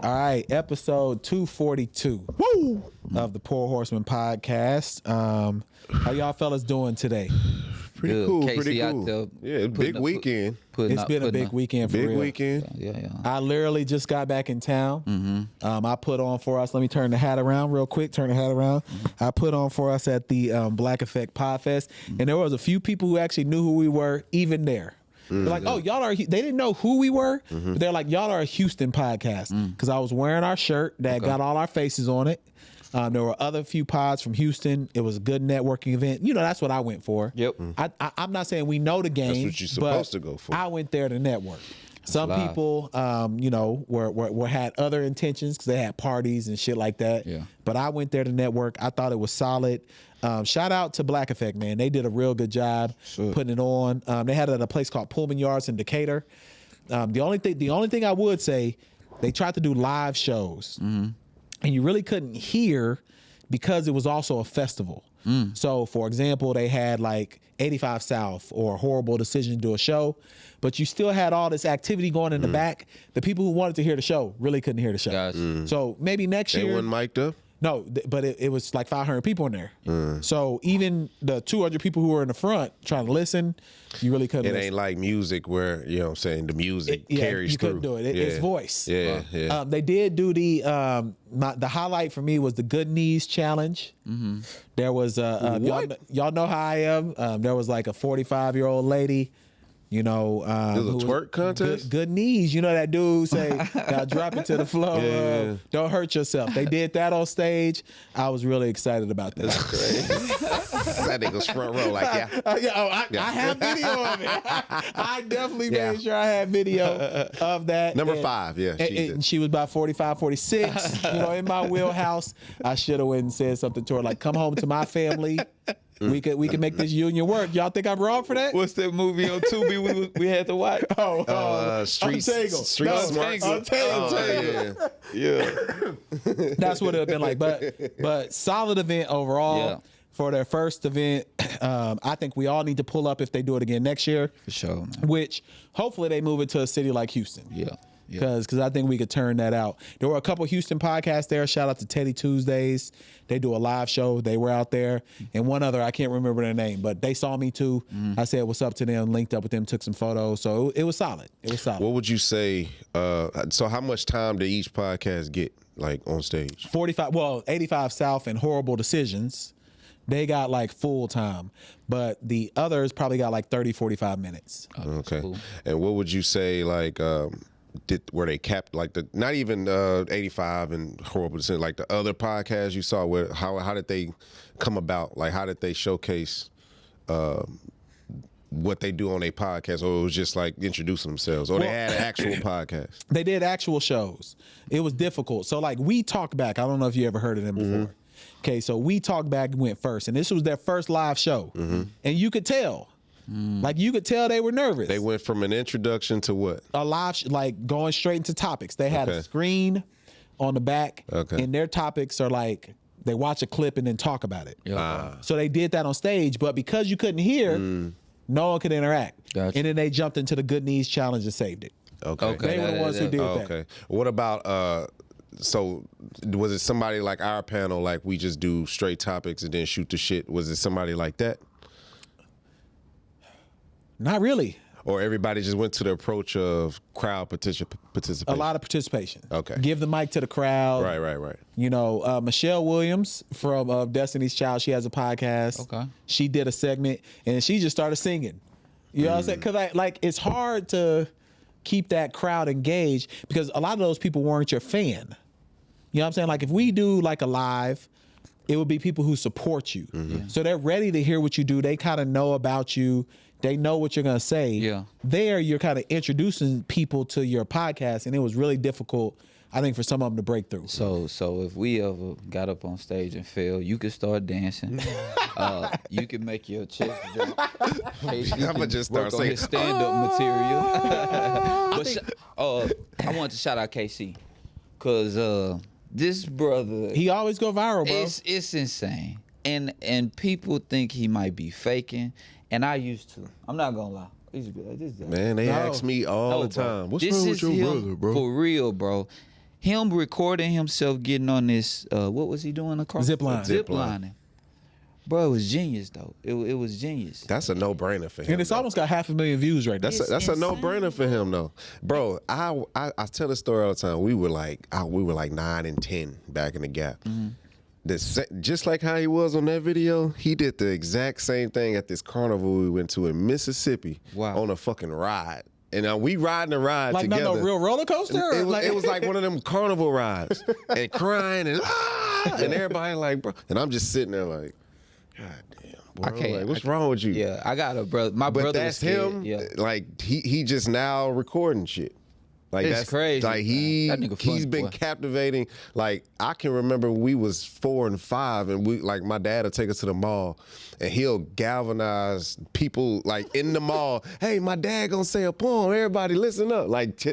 right. Episode 242 of the Pour Horsemen podcast. How y'all fellas doing today? Pretty Good. cool, Casey pretty out cool. there Yeah, big weekend. It's been a big weekend for real. Big weekend. Yeah. I literally just got back in town. I put on for us. Let me turn the hat around real quick. Turn the hat around. I put on for us at the Black Effect Podfest, and there was a few people who actually knew who we were, even there. They're like, oh, y'all are. They didn't know who we were, but they're like, y'all are a Houston podcast, because I was wearing our shirt that got all our faces on it. There were other few pods from Houston. It was a good networking event. You know, that's what I went for. Yep. I'm not saying we know the game. That's what you're supposed to go for. I went there to network. Some people, were had other intentions because they had parties and shit like that. Yeah. But I went there to network. I thought it was solid. Shout out to Black Effect, man. They did a real good job putting it on. They had it at a place called Pullman Yards in Decatur. The only thing I would say, they tried to do live shows. And you really couldn't hear because it was also a festival. So, for example, they had like 85 South or Horrible Decision to do a show, but you still had all this activity going in the back. The people who wanted to hear the show really couldn't hear the show. Gotcha. So maybe next year. They weren't mic'd up? No, but it was like 500 people in there. So even the 200 people who were in the front trying to listen, you really couldn't It listen. ain't like music where, you know what I'm saying, the music carries you through. couldn't do it. It's voice. Yeah. They did do the highlight for me was the Good Knees Challenge. There was y'all know how I am. There was like a 45-year-old lady. You know, There's a twerk contest? Good knees. You know that dude say, now drop it to the floor. Yeah. Don't hurt yourself. They did that on stage. I was really excited about that. That nigga's front row, like, I have video of it. I definitely made sure I had video of that. Number 5, she did. And she was about 45, 46, in my wheelhouse. I should have went and said something to her like, come home to my family. We can make this union work. Y'all think I'm wrong for that? What's that movie on Tubi we had to watch? Street Untangled. Smart. Untangled. Yeah. That's what it would have been like. But solid event overall. Yeah. For their first event. I think we all need to pull up if they do it again next year. For sure, man. Which hopefully they move it to a city like Houston. Yeah. Because I think we could turn that out. There were a couple Houston podcasts there. Shout out to Teddy Tuesdays. They do a live show. They were out there. And one other, I can't remember their name, but they saw me too. I said what's up to them, linked up with them, took some photos. So it was solid. What would you say, so how much time did each podcast get, like, on stage? 85 South and Horrible Decisions. They got like full time, but the others probably got like 30, 45 minutes. Okay. Cool. And what would you say, like, were they capped, like, not even 85 and Horrible Decision, like the other podcasts you saw, how did they come about? Like, how did they showcase what they do on their podcast, or it was just like introducing themselves, or they had an actual podcast? They did actual shows. It was difficult. So like We Talk Back, I don't know if you ever heard of them before. Okay, so We Talk Back went first, and this was their first live show. And you could tell. Like, you could tell they were nervous. They went from an introduction to what? A live, like, going straight into topics. They had a screen on the back, and their topics are like, they watch a clip and then talk about it. So they did that on stage, but because you couldn't hear, no one could interact. Gotcha. And then they jumped into the Good Knees Challenge and saved it. Okay. They were the ones who did that. Okay. What about, so was it somebody like our panel, like we just do straight topics and then shoot the shit? Was it somebody like that? Not really. Or everybody just went to the approach of crowd participation? A lot of participation. Okay. Give the mic to the crowd. Right. You know, Michelle Williams from Destiny's Child, she has a podcast. Okay. She did a segment, and she just started singing. You know what I'm saying? Because it's hard to keep that crowd engaged because a lot of those people weren't your fan. You know what I'm saying? Like, if we do like a live, it would be people who support you. So they're ready to hear what you do. They kind of know about you. They know what you're going to say. Yeah. There, you're kind of introducing people to your podcast, and it was really difficult, I think, for some of them to break through. So if we ever got up on stage and failed, you could start dancing. You can make your chest jump. I'ma just start work on saying, his stand-up material. But I want to shout out KC, cause this brother, He always go viral, bro. it's insane, and people think he might be faking, and I used to. I'm not gonna lie. I used to be like, this guy. Man, they ask me all the time, what's this wrong with is your him brother, bro? For real, bro. him recording himself getting on this, what was he doing across? Zip line. Zip lining. Bro, it was genius though. It was genius. That's a no-brainer for him. And it's almost got 500,000 views right now. That's a no-brainer for him though, bro. I tell the story all the time. We were like 9 and 10 back in the Gap. Just like how he was on that video, he did the exact same thing at this carnival we went to in Mississippi. Wow. On a fucking ride. And we riding the ride Like together. not no real roller coaster? It was like one of them carnival rides. And crying and and everybody like, bro. And I'm just sitting there like, God damn, bro. I can't. Like, what's wrong with you? Yeah, I got a brother. My brother But that's was scared. him. Yeah. Like he just now recording shit. Like It's that's crazy, Like man. That nigga funny, he's been boy. captivating. Like I can remember we was 4 and 5, and we like my dad would take us to the mall, and he'll galvanize people like in the mall. Hey, my dad gonna say a poem. Everybody listen up. Like,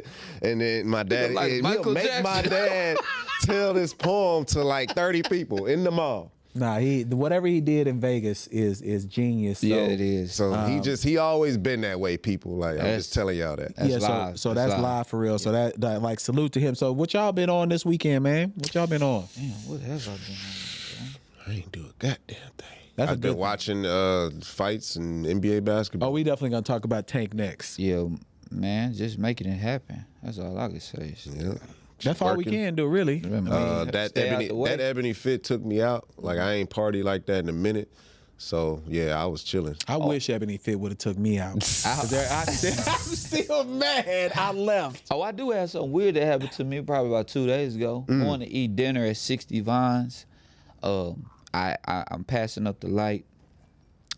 and then my dad Like he'll Michael make Jackson. my dad tell this poem to like 30 people in the mall. Nah, whatever he did in Vegas is genius. So, Yeah, it is. So he always been that way. People like I'm just telling y'all that. That's Yeah, live. so That's that's live. live for real. So that like salute to him. So what y'all been on this weekend, man? What y'all been on? Damn, what have I been on? I ain't do a goddamn thing. That's a I've been good- watching fights and NBA basketball. Oh, we definitely gonna talk about Tank next. Yeah, man, just making it happen. That's all I can say. Yeah. That's all we Working. can do, really. That Stay out the way. Ebony fit took me out. Like I ain't party like that in a minute. So yeah, I was chilling. I wish Ebony Fit would have took me out. 'Cause I'm still mad. I left. Oh, I do have something weird that happened to me probably about 2 days ago. Going to eat dinner at 60 Vines. I'm passing up the light,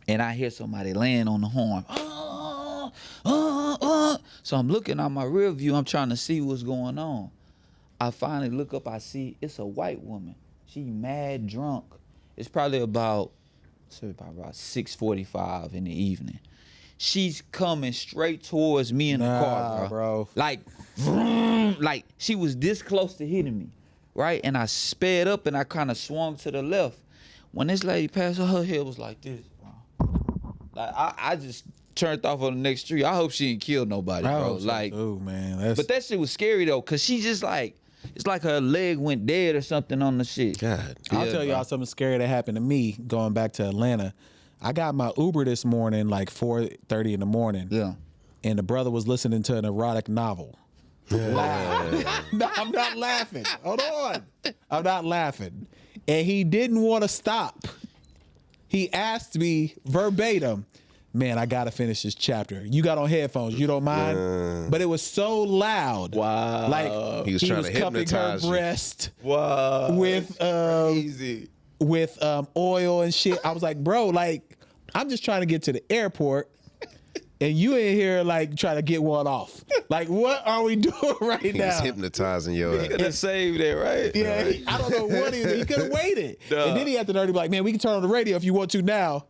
and I hear somebody laying on the horn. So I'm looking out my rear view. I'm trying to see what's going on. I finally look up. I see it's a white woman. She mad drunk. It's probably about 6:45 in the evening. She's coming straight towards me in the car, bro. Like, vroom, like she was this close to hitting me, right? And I sped up and I kind of swung to the left. When this lady passed, her head was like this, bro. Like I just turned off on the next street. I hope she didn't kill nobody, bro. Like, oh man, but that shit was scary though, cause she just like, it's like her leg went dead or something on the shit. God. I'll Yeah, tell y'all bro. something scary that happened to me going back to Atlanta. I got my Uber this morning, like 4:30 in the morning. Yeah. And the brother was listening to an erotic novel. No, I'm not laughing. Hold on. I'm not laughing. And he didn't want to stop. He asked me verbatim, man, I got to finish this chapter. You got on headphones. You don't mind? But it was so loud. Wow. Like He was trying to cupping hypnotize her you. breast Wow. with Easy. oil and shit. I was like, bro, like, I'm just trying to get to the airport. And you in here like trying to get one off. Like, what are we doing right He was now? hypnotizing your ass. Could have saved it, right? Yeah, I don't know what he could have waited. Duh. And then he had the nerve to be like, man, we can turn on the radio if you want to now.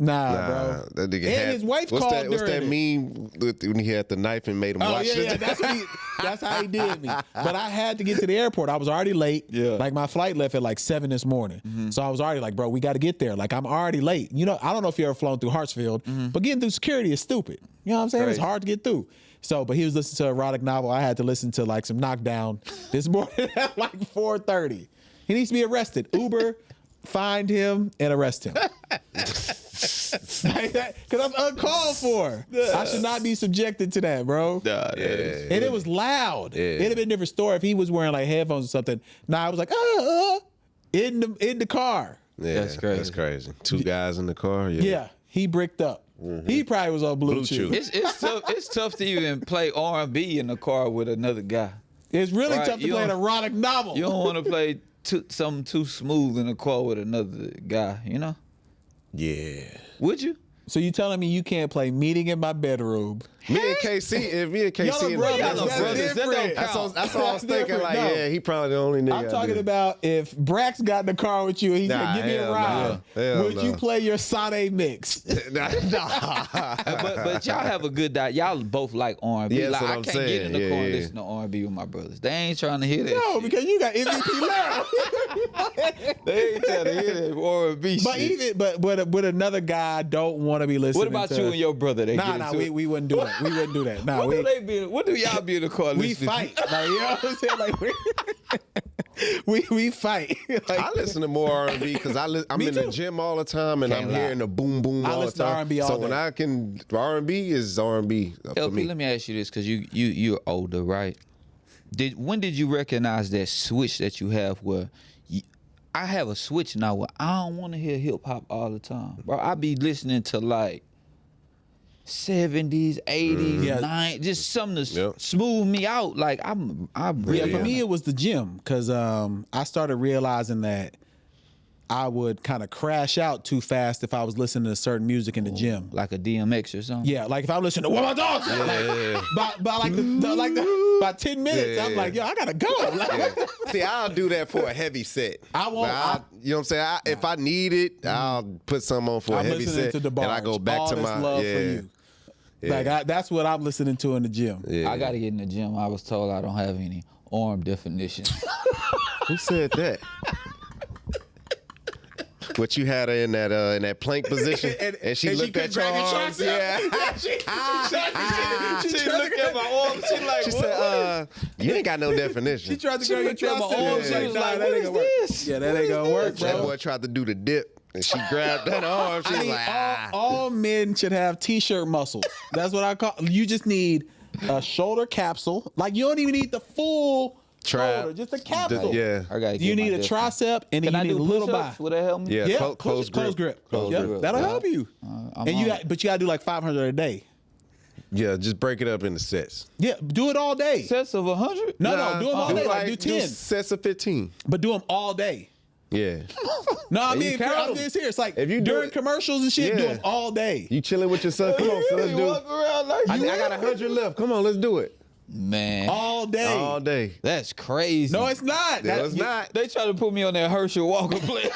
Nah, bro. That nigga And had, his wife what's called that, What's that during it. meme when he had the knife and made him Oh watch yeah, it? yeah, that's how he did me. But I had to get to the airport. I was already late. Yeah. Like my flight left at like 7 this morning. So I was already like, bro, we got to get there. Like I'm already late. You know, I don't know if you ever flown through Hartsfield, but getting through security is stupid. You know what I'm saying? It's Crazy. hard to get through. So, but he was listening to an erotic novel. I had to listen to like some knockdown this morning at like 4:30. He needs to be arrested. Uber, find him and arrest him. Because I'm uncalled for. I should not be subjected to that, bro. Nah, that is- And it was loud. Yeah. It'd have been a different story if he was wearing like headphones or something. Nah, I was like, in the car. Yeah, That's crazy. That's crazy. 2 guys in the car. Yeah. Yeah, he bricked up. He probably was on Blue Chew. It's tough. It's tough to even play R&B in the car with another guy. It's really Right, tough to you play an don't- erotic novel. You don't want to play something too smooth in the car with another guy. You know? Yeah. Would you? So you telling me you can't play Meeting in My Bedroom? Me and KC, if me and Y'all KC are in the brothers. Y'all are That's brothers. That don't different. count. That's what I was thinking. Different, Like, no. yeah, he probably the only nigga. I'm out talking there. about if Brax got in the car with you and he Nah, said, give me a hell ride. no. Hell Would you no. play your Sade mix? But y'all have a good diet. Y'all both like R&B. Yeah, that's like what I I'm can't get saying. in the car and Yeah, listen to R&B with my brothers. They ain't trying to hear that. No, shit. because you got MVP Larry. They ain't trying to hear that R&B But shit. even but another guy don't want want to be listening. What about to, you and your brother? They Nah, we wouldn't do that. We wouldn't do that. Nah, What do y'all be in the car? we fight. Like, you know what I'm saying? Like we fight. Like, I listen to more R&B because I'm in the gym all the time and Can't I'm lie. hearing the boom boom I all the listen to time. R&B all so day. when I can, R&B is R&B for LP, me. let me ask you this, because you're older, right? When did you recognize that switch that you have where I have a switch now where I don't want to hear hip hop all the time, bro? I be listening to like 70s, 80s, Yeah. 90s, just something to Yep. smooth me out. Like I really Yeah, for me it was the gym because I started realizing that I would kind of crash out too fast if I was listening to certain music in the gym. like a DMX or something. Yeah, like if I was listening to What My Dog Say, by about 10 minutes, Yeah, I'm like, yo, I gotta go. Like, Yeah. See, I'll do that for a heavy set. I won't- You know what I'm saying? If I need it, I'll put some on for a I'm heavy listening set, to DeBarge. and I go back All to This my love for you. Yeah. Like that's what I'm listening to in the gym. Yeah. I gotta get in the gym. I was told I don't have any arm definition. Who said that? What you had her in that plank position, and she looked at your arms. Yeah. she looked at my arms. She like, She said, "You ain't got no definition." She tried to grab your looked at my tricep. arms. She She was like, that "What ain't is gonna work." this? Yeah, that ain't gonna work, That bro. boy tried to do the dip, and she grabbed that arm. She I was mean, like, all men should have t-shirt muscles. That's what I call. You just need a shoulder capsule. Like you don't even need the full shoulder, just a capsule. Yeah. I gotta get You need my a definition. tricep and Can then I you need do a little bi. push-ups? Would that help me? Yeah. Yeah, Close grip. Close Yeah, grip. that'll Yeah. help you. I'm And you on got, but you gotta do like 500 a day. Yeah, just break it up into sets. Yeah, do it all day. sets of 100. No, do them all day. Like do 10, sets of 15. but do them all day. Yeah. No, I And you mean, count I'm 'em. being serious. Like If you do during it- commercials and shit, do Yeah. them all day. You chilling with your son? Come on, son, let's You do walk it. around like I you got 100 left. Come on, let's do it. Man, All day. All day. that's crazy. No, it's not. No, it's not. They try to put me on that Herschel Walker play.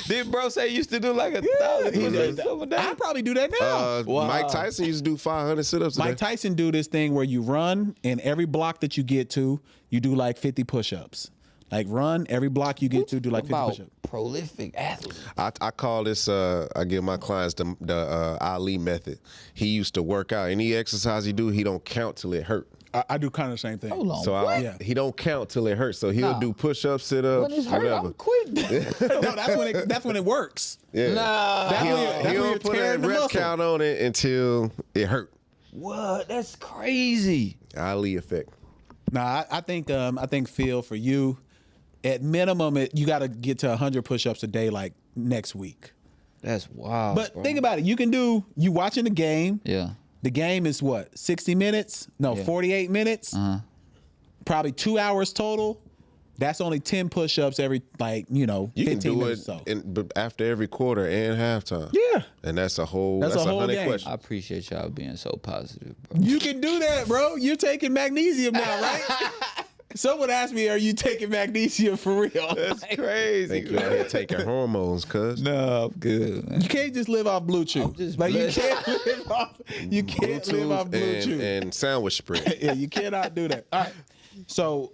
Did bro say he used to do like 1,000 push-ups a day? I probably do that now. Wow. Mike Tyson used to do 500 sit-ups a day. Mike Tyson do this thing where you run, and every block that you get to, you do like 50 push-ups. Like run, every block you get to, do like 50 About push-ups. prolific athlete. I call this, I give my clients the Ali method. He used to work out. Any exercise he do, he don't count till it hurt. I do kind of the same thing. Hold on. So what? he don't count till it hurts. So he'll Nah. do push-ups, When sit-ups, it's hurt, whatever. I'm quitting. No, that's when it works. Yeah. Nah. That's He when don't, you're he don't put a tearing the rep muscle. count on it until it hurt. What? That's crazy. Ali effect. Nah, I think Phil, for you, at minimum, you got to get to 100 push-ups a day like next week. That's wild. But bro. think about it. You watching the game. Yeah. The game is what, 60 minutes? No, Yeah. 48 minutes. Probably 2 hours total. That's only 10 push-ups every, You 15 can do minutes it or so. but after every quarter and halftime. Yeah. And that's a whole, That's that's a a whole 100 game. questions. I appreciate y'all being so positive, bro. You can do that, bro. You're taking magnesium now, right? Someone asked me, are you taking magnesium for real? That's crazy. Think you out here taking hormones, cuz. No, I'm good, man. You can't just live off Blue Chew. I'm just Like you blessed. can't live off. You can't live off Blue Chew. and sandwich spread. Yeah, you cannot do that. All right. So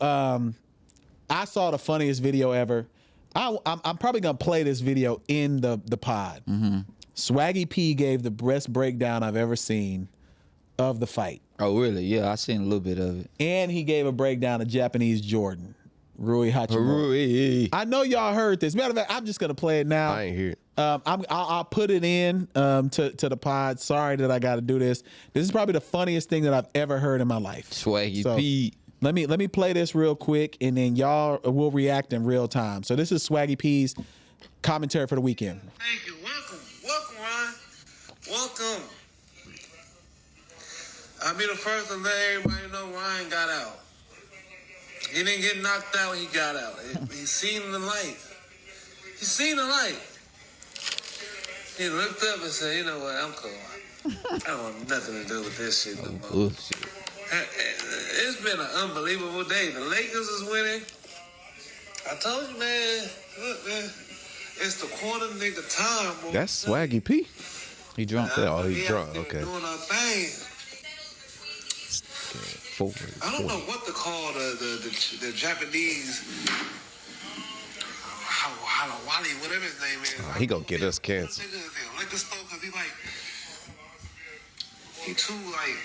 I saw the funniest video ever. I'm probably gonna play this video in the pod. Swaggy P gave the best breakdown I've ever seen of the fight, Oh, really? Yeah, I seen a little bit of it. and he gave a breakdown of Japanese Jordan, Rui Hachimura. I know y'all heard this. Matter of fact, I'm just gonna play it now. I ain't hear it. I'll put it in to the pod. Sorry that I got to do this. This is probably the funniest thing that I've ever heard in my life. Swaggy So, P. Let me play this real quick, and then y'all will react in real time. So this is Swaggy P's commentary for the weekend. Thank you. Welcome, Ryan. Welcome. I'll be the first to let everybody know Ryan got out. He didn't get knocked out, he got out. He seen the light. He seen the light. He looked up and said, you know what, I'm cool. I don't want nothing to do with this shit no more. Bullshit. It's been an unbelievable day. The Lakers is winning. I told you, man. Look, man. It's the quarter nigga time, boy. That's Swaggy P. He drunk. Oh, he's Yeah, drunk. they Okay. Doing our thing. I don't know what to call the Japanese Halawali, whatever his name is. He gonna get us canceled. Nigga is liquor store because he too like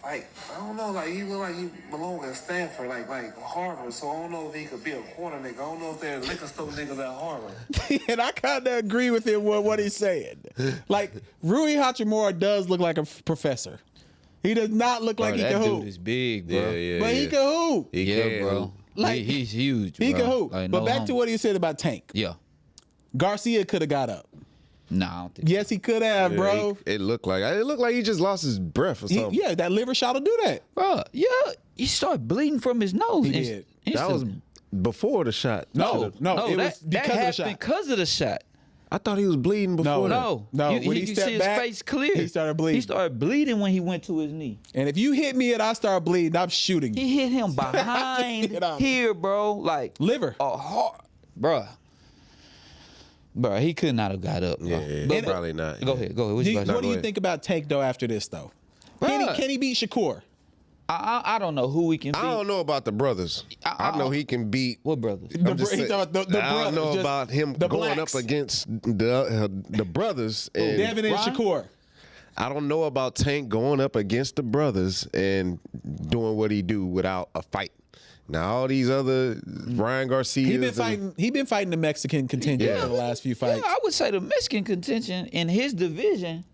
I don't know, like he look like he belong at Stanford, like Harvard. So I don't know if he could be a corner nigga. I don't know if there's liquor store niggas at Harvard. And I kind of agree with him with what he's saying. Like Rui Hachimura does look like a professor. He does not look like he can hoop. That dude is big, bro. Yeah, But he can hoop. Yeah, bro. Like, he's huge, bro. He can hoop. Like, but no back to what he said about Tank. Yeah. Garcia could have got up. Nah, I don't think Yes, he could have, bro. It looked like he just lost his breath or something. Yeah, that liver shot will do that. Bro, yeah, he started bleeding from his nose. He did. That was before the shot. No, it was that because of the happened shot. because of the shot. I thought he was bleeding before that. No. When he you stepped see his back, face clear. he started bleeding. He started bleeding when he went to his knee. And if you hit me and I start bleeding, I'm shooting you. He hit him behind Get out. here, bro. Like Liver. a heart, bro. Bro, he could not have got up. Bro. Yeah, probably not. Go ahead. What you about to What say? do you think about Tank though after this though? Bruh. Can he beat Shakur? I don't know who we can beat. I don't know about the brothers. I know he can beat. What brothers? I'm just He's saying, talking about the I don't know brothers, just about him the going blacks. up against the brothers. And Devin and Ryan? Shakur. I don't know about Tank going up against the brothers and doing what he do without a fight. Now all these other Ryan Garcia. He been fighting the Mexican contingent for the last few fights. Yeah, I would say the Mexican contention in his division.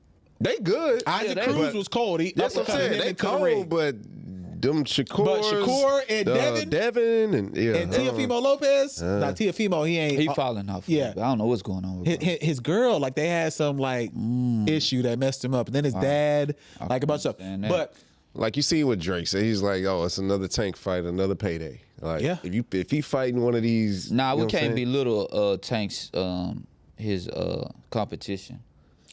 They good. Isaac Cruz was cold. That's what I'm saying. They cold, but them Shakur and Devin and Teofimo Lopez. Now Teofimo, he ain't. He falling off. yeah. I don't know what's going on with him. His girl, like they had some like issue that messed him up, and then his dad, like a bunch of stuff. understand that. But like you see what Drake said, he's like, oh, it's another Tank fight, another payday. Like, Yeah. if he fighting one of these, Nah, you know we what I'm can't saying? belittle Tank's his competition.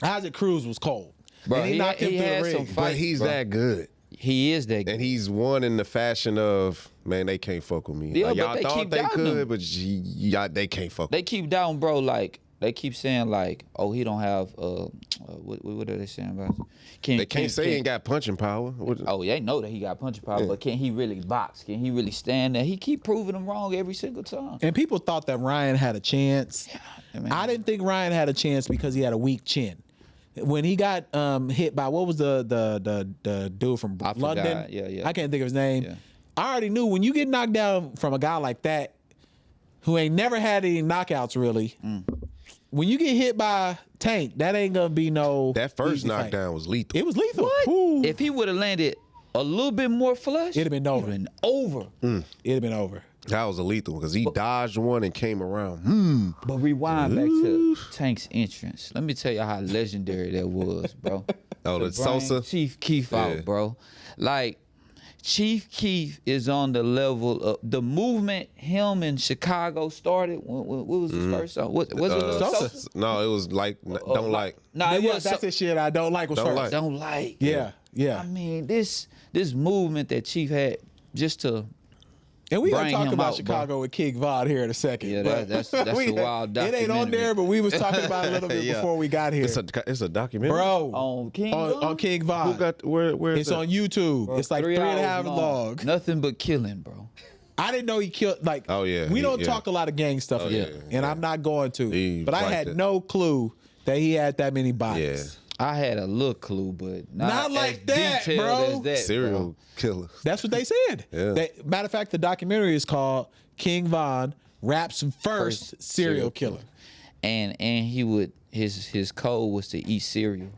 Isaac Cruz was cold. Bro, and he knocked him he through the had ring. some But fights, he's bro. that good, He is that good. and he's won in the fashion of, man, they can't fuck with me. Yeah, Like, but y'all they thought keep they doubting could, him. but they can't fuck. They keep down, bro. Like they keep saying, like, oh, he don't have what are they saying about? They can't say he ain't got punching power. Oh, they know that he got punching power, but can he really box? Can he really stand there? He keep proving them wrong every single time. And people thought that Ryan had a chance. I mean, I didn't think Ryan had a chance because he had a weak chin. When he got hit by what was the dude from I London? forgot. Yeah. I can't think of his name. Yeah. I already knew when you get knocked down from a guy like that, who ain't never had any knockouts really. When you get hit by Tank, that ain't gonna be no. That first easy fight. knockdown was lethal. It was lethal. What? Ooh. If he would have landed a little bit more flush, It'd have been over. over. It'd have been over. That was a lethal because he dodged one and came around. But rewind back to Tank's entrance. Let me tell you how legendary that was, bro. Oh, the bring Sosa? Chief Keef Yeah. out, bro. Like, Chief Keef is on the level of the movement him in Chicago started. What was his first song? Was it Sosa? No, it was like don't like. Nah, it Yeah, was that's the shit I don't like was Don't first. like. Don't like. Yeah. I mean, this movement that Chief had just to And we gonna Bring talk him about out, Chicago with King Von here in a second. Yeah, but that's a wild It ain't on documentary. there, but we was talking about it a little bit Yeah. before we got here. It's a documentary. Bro, on King on King Von. Who got where? It's on YouTube. It's like 3.5 hours long. Nothing but killing, bro. I didn't know he killed. Like, Oh, yeah. we He- don't yeah. talk a lot of gang stuff here, yeah, and I'm not going to. He But I liked had it. no clue that he had that many Yeah. bodies. I had a little clue, but Not like as that, detailed bro. as that, Serial bro. killer. That's what they said. Yeah. Matter of fact, the documentary is called King Von Raps First Serial Killer. And he would his code was to eat cereal.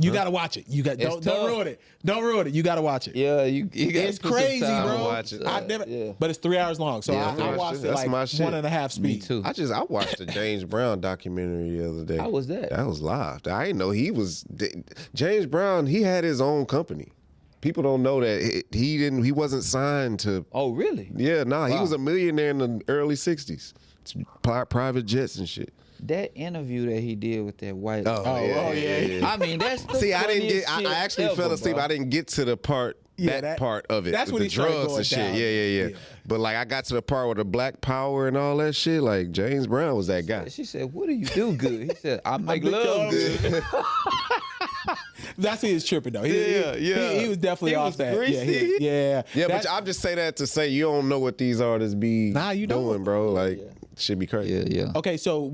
You gotta watch it. You got don't tough. ruin it. Don't ruin it. You gotta watch it. Yeah, you got It's crazy, bro. watch it. I've never, Yeah. but it's 3 hours long, so Yeah, I watched it that's my like shit. 1.5 speed. Me too. I watched the James Brown documentary the other day. How was that? That was live. I didn't know he was James Brown. He had his own company. People don't know that he wasn't signed to. Oh, really? Yeah, nah, he Wow. was a millionaire in the early '60s. Private jets and shit. That interview that he did with that white. yeah. I mean, that's the See, I didn't funniest get. I shit actually ever, fell asleep. bro. I didn't get to the part. Yeah, that part of it. that's with when the he started drugs going and shit. down. Yeah. Yeah. But like, I got to the part with the Black Power and all that shit. Like James Brown was that guy. She said, "What do you do good?" He said, "I make love good." That's who he was tripping though. Yeah. He was definitely He off was that. greasy. Yeah. Yeah, That- but I'm just say that to say you don't know what these artists be Nah, you doing, don't. bro. Like Should be crazy. Yeah. Okay, so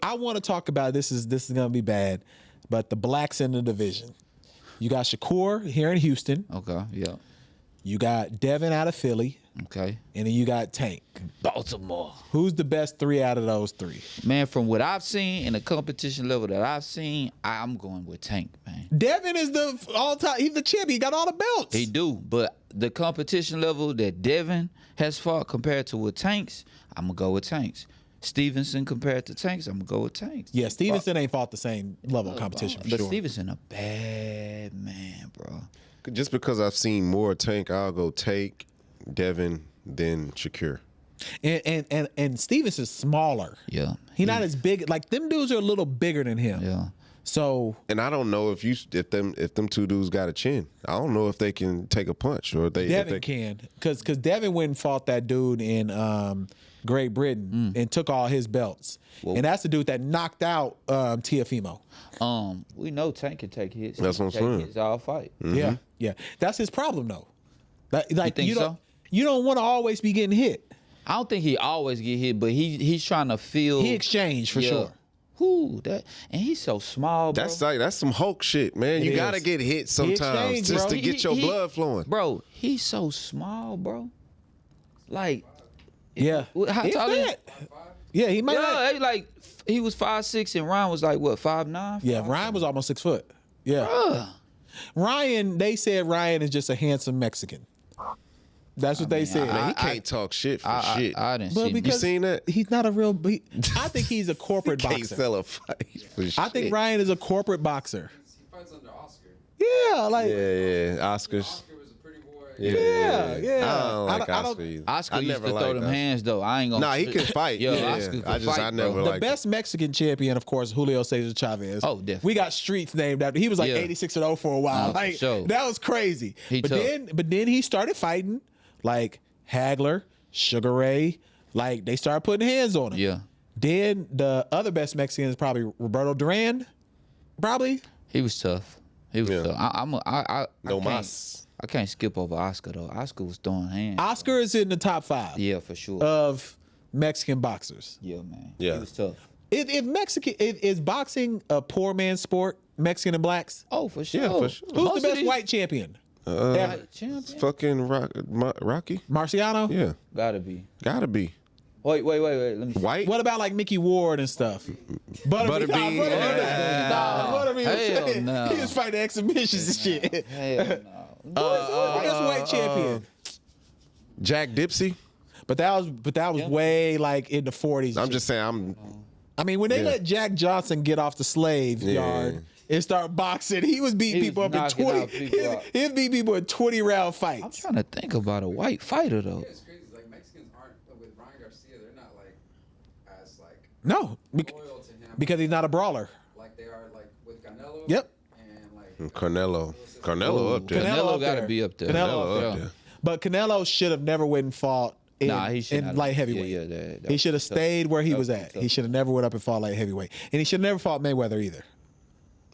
I want to talk about this is gonna be bad, but the blacks in the division. You got Shakur here in Houston. Okay. Yeah. You got Devin out of Philly, Okay. and then you got Tank. Baltimore. Who's the best 3 out of those 3? Man, from what I've seen in the competition level that I've seen, I'm going with Tank, man. Devin is the all-time. He's the champion. He got all the belts. He do, but the competition level that Devin has fought compared to with Tanks, I'm gonna go with Tanks. Stevenson compared to Tanks, I'm gonna go with Tanks. Yeah, Stevenson ain't fought the same level of competition for But sure. Stevenson a bad man, bro. Just because I've seen more Tank, I'll go Tank, Devin, then Shakur. And Stevenson's smaller. Yeah. He not as big. Like them dudes are a little bigger than him. Yeah. So And I don't know if them two dudes got a chin. I don't know if they can take a punch or if they Devin because Devin went and fought that dude in Great Britain and took all his belts. Whoa. And that's the dude that knocked out Teofimo. We know Tank can take hits. That's what I'm saying. Hits all fight. Yeah. That's his problem though. Like think so? You don't want to always be getting hit. I don't think he always get hit, but he's trying to feel. He exchanged for sure. Whoo, and he's so small, bro. that's some Hulk shit, man. You gotta get hit sometimes exchanged, just bro. to get your blood flowing. Bro, he's so small, bro. Like, Yeah. how He's tall is he? fat. Yeah, he might not. He was 5'6" and Ryan was like what 5'9". Yeah, Ryan was almost 6 foot. Yeah. Ryan, they said Ryan is just a handsome Mexican. That's what they said. Man, he can't talk shit for shit. I didn't But see. because You seen that? he's not a real. I think he's a corporate Can't boxer. sell a fight for shit. I think Ryan is a corporate boxer. He fights under Oscar. Yeah, like Yeah, Oscars. Oscar was a pretty boy. Yeah. I don't like I don't- Oscar either. Oscar I used never to throw liked them Oscar. hands though. I ain't gonna. Nah, he can fight. Yo, Yeah, Oscar could I fight, never bro. the liked best Mexican champion, of course, Julio Cesar Chavez. Oh, definitely. We got streets named after. He was like Yeah. 86-0 for a while. Oh, for Like sure. that was crazy. He But tough. then he started fighting like Hagler, Sugar Ray. Like they started putting hands on him. Yeah, Then the other best Mexican is probably Roberto Duran. Probably. he was tough. He was Yeah. tough. I No can't- mas. I can't skip over Oscar though. Oscar was throwing hands. Oscar is in the top 5 Yeah, for sure. of Mexican boxers. Yeah, man. Yeah. He was tough. Is boxing a poor man's sport? Mexican and blacks. Oh, for sure. Yeah, for sure. Who's Most the of best these- white champion? White champion? Fucking Rocky. Marciano. Yeah, Gotta be. gotta be Wait. Let me see. white. What about like Mickey Ward and stuff? Butterbean. Butterbean Hell was no. he was fighting exhibitions and shit. Hell no. That's white champion. Jack Dipsey. But that was way like in the 40s. I'm just saying. I mean, when they let Jack Johnson get off the slave yard and start boxing, he was beating He people was up in knocking 20. out people out. He'd beat people in 20-round I'm fights. trying to think about a white fighter though. It's crazy. Like Mexicans aren't with Ryan Garcia. They're not like as like No, loyal to him because he's not a brawler. like they are like with Canelo. Yep. And like Canelo up there. Canelo Canelo up gotta there. be up there. Canelo up Yeah. there. But Canelo should have never went and fought in, He should in not. light heavyweight. Yeah, that He was should have tough. stayed where he That was was at. tough. He should have never went up and fought light heavyweight. And he should have never fought Mayweather either.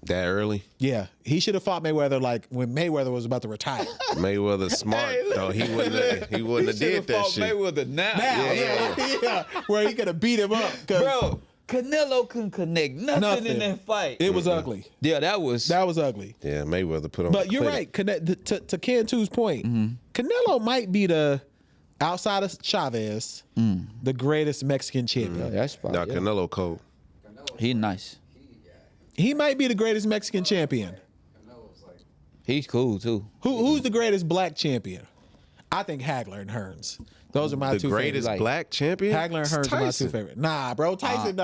That early. Yeah, he should have fought Mayweather like when Mayweather was about to retire. Mayweather smart though. He wouldn't have did that shit. Mayweather now. Yeah, where he could have beat him up. 'Cause Bro, Canelo couldn't connect nothing in that fight. It was ugly. Yeah, that was. That was ugly. Yeah, Mayweather put on. But the you're clinic. right. To Ken 2's point, Canelo might be the outside of Chavez, the greatest Mexican champion. That's probably. Nah, Canelo cold. He nice. He might be the greatest Mexican champion. Canelo's like He's cool too. Who's the greatest black champion? I think Hagler and Hearns. Those are my The two greatest favorites. black champion. Hagler and It's Hearns are my two Tyson. favorites. Nah, bro, Tyson.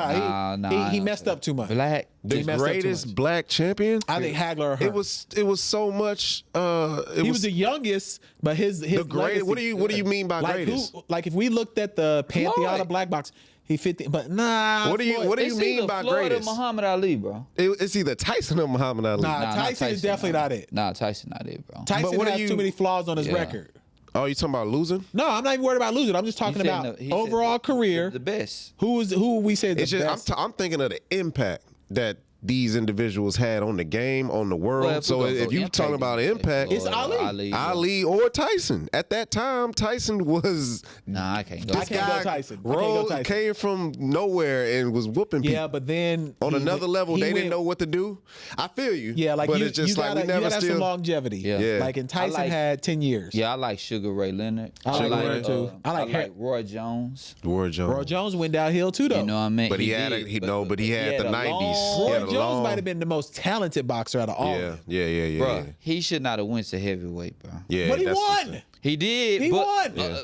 He messed up too much. Black. The He messed up too greatest much. black champion. I think Hagler or Hearns. It was so much. He was the youngest, but his the greatest. legacy- What do you mean by like greatest? like if we looked at the pantheon Floyd. of black box, he fit. But nah. What do you Floyd- What do you It's mean either by Floyd or greatest? Muhammad Ali, bro. It's either Tyson or Muhammad Ali. Nah, not Tyson is definitely nah. not it. Nah, Tyson not it, bro. Tyson what are has you- too many flaws on his Yeah. record. Oh, you talking about losing? No, I'm not even worried about losing. I'm just talking about He said overall career. The best. Who we say is the It's just best? I'm thinking of the impact that these individuals had on the game, on the world. Well, so if you talking about impact, It's Ali. Ali or Tyson. At that time, Tyson was. Nah, I can't go. I can't go Tyson. I can't go Tyson. Came from nowhere and was whooping people. Yeah, but then on another level, they went, didn't know what to do. I feel you. Yeah, like but you, it's just you like gotta, we never you gotta have still some longevity. Yeah. Like, and Tyson like- had 10 years. Yeah, I like Sugar Ray Leonard. I like Ray too. I I like like Roy Jones. Roy Jones. Roy Jones went downhill too, though. You know what I mean? But he had did, the but 90s. Roy He had a Jones long- might have been the most talented boxer out of all. Yeah. Bro, he should not have went to heavyweight, bro. Yeah, But he that's the won. thing. He did. He but, won.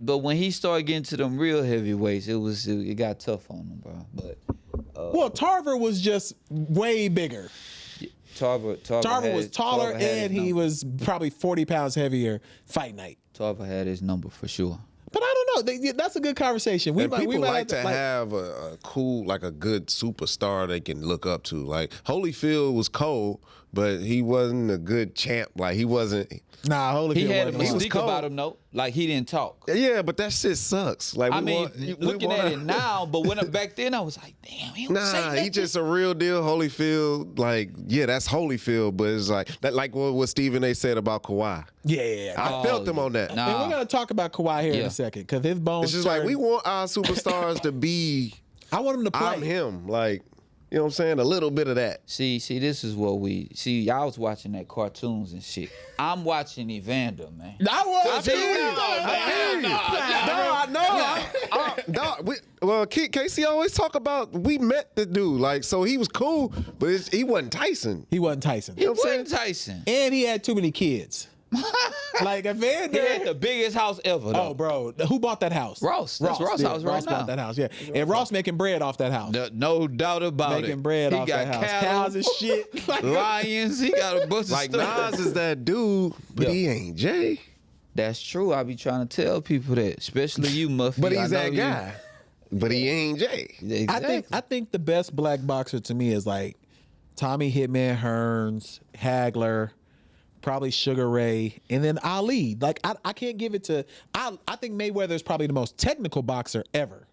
But when he started getting to them real heavyweights, it got tough on him, bro. But Well, Tarver was just way bigger. Tarver Was taller and he was probably 40 pounds heavier fight night. Tarver had his number for sure. But I don't know. That's a good conversation. And people like to have have a cool, like a good superstar they can look up to. Like Holyfield was cold, but he wasn't a good champ. Like he wasn't. Nah, Holyfield He had a wasn't. mystique about him, though. Like he didn't talk. Yeah, but that shit sucks. Like I mean, looking at it now, but back then I was like, damn, he don't say Nah, nothing. he just a real deal Holyfield. Like, yeah, that's Holyfield, but it's like that. Like what Stephen A. said about Kawhi. Yeah. I felt him on that. Nah. And we're gonna talk about Kawhi here in a second because his bones. It's just like we want our superstars to be. I want him to play. I'm him. Like, you know what I'm saying? A little bit of that. See, this is what we see. Y'all was watching that cartoons and shit. I'm watching Evander, man. I was. Well, Casey always talk about we met the dude. Like, so he was cool, but he wasn't Tyson. He wasn't Tyson. He wasn't Tyson. And he had too many kids. Like Evander. He had the biggest house ever, though. Oh, bro. Who bought that house? Ross. That's Ross' house right Ross now. bought that house, yeah. And Ross making bread off that house. No doubt about it. Making bread He off got that house. cattle, Cows and shit. lions. He got a bunch of Like stuff. Nas is that dude, but he ain't Jay. That's true. I be trying to tell people that, especially you, Muffy. But I he's know that you. guy. But he ain't Jay. Exactly. I think the best black boxer to me is like Tommy Hitman Hearns, Hagler, probably Sugar Ray, and then Ali. Like I can't give it to I think Mayweather is probably the most technical boxer ever.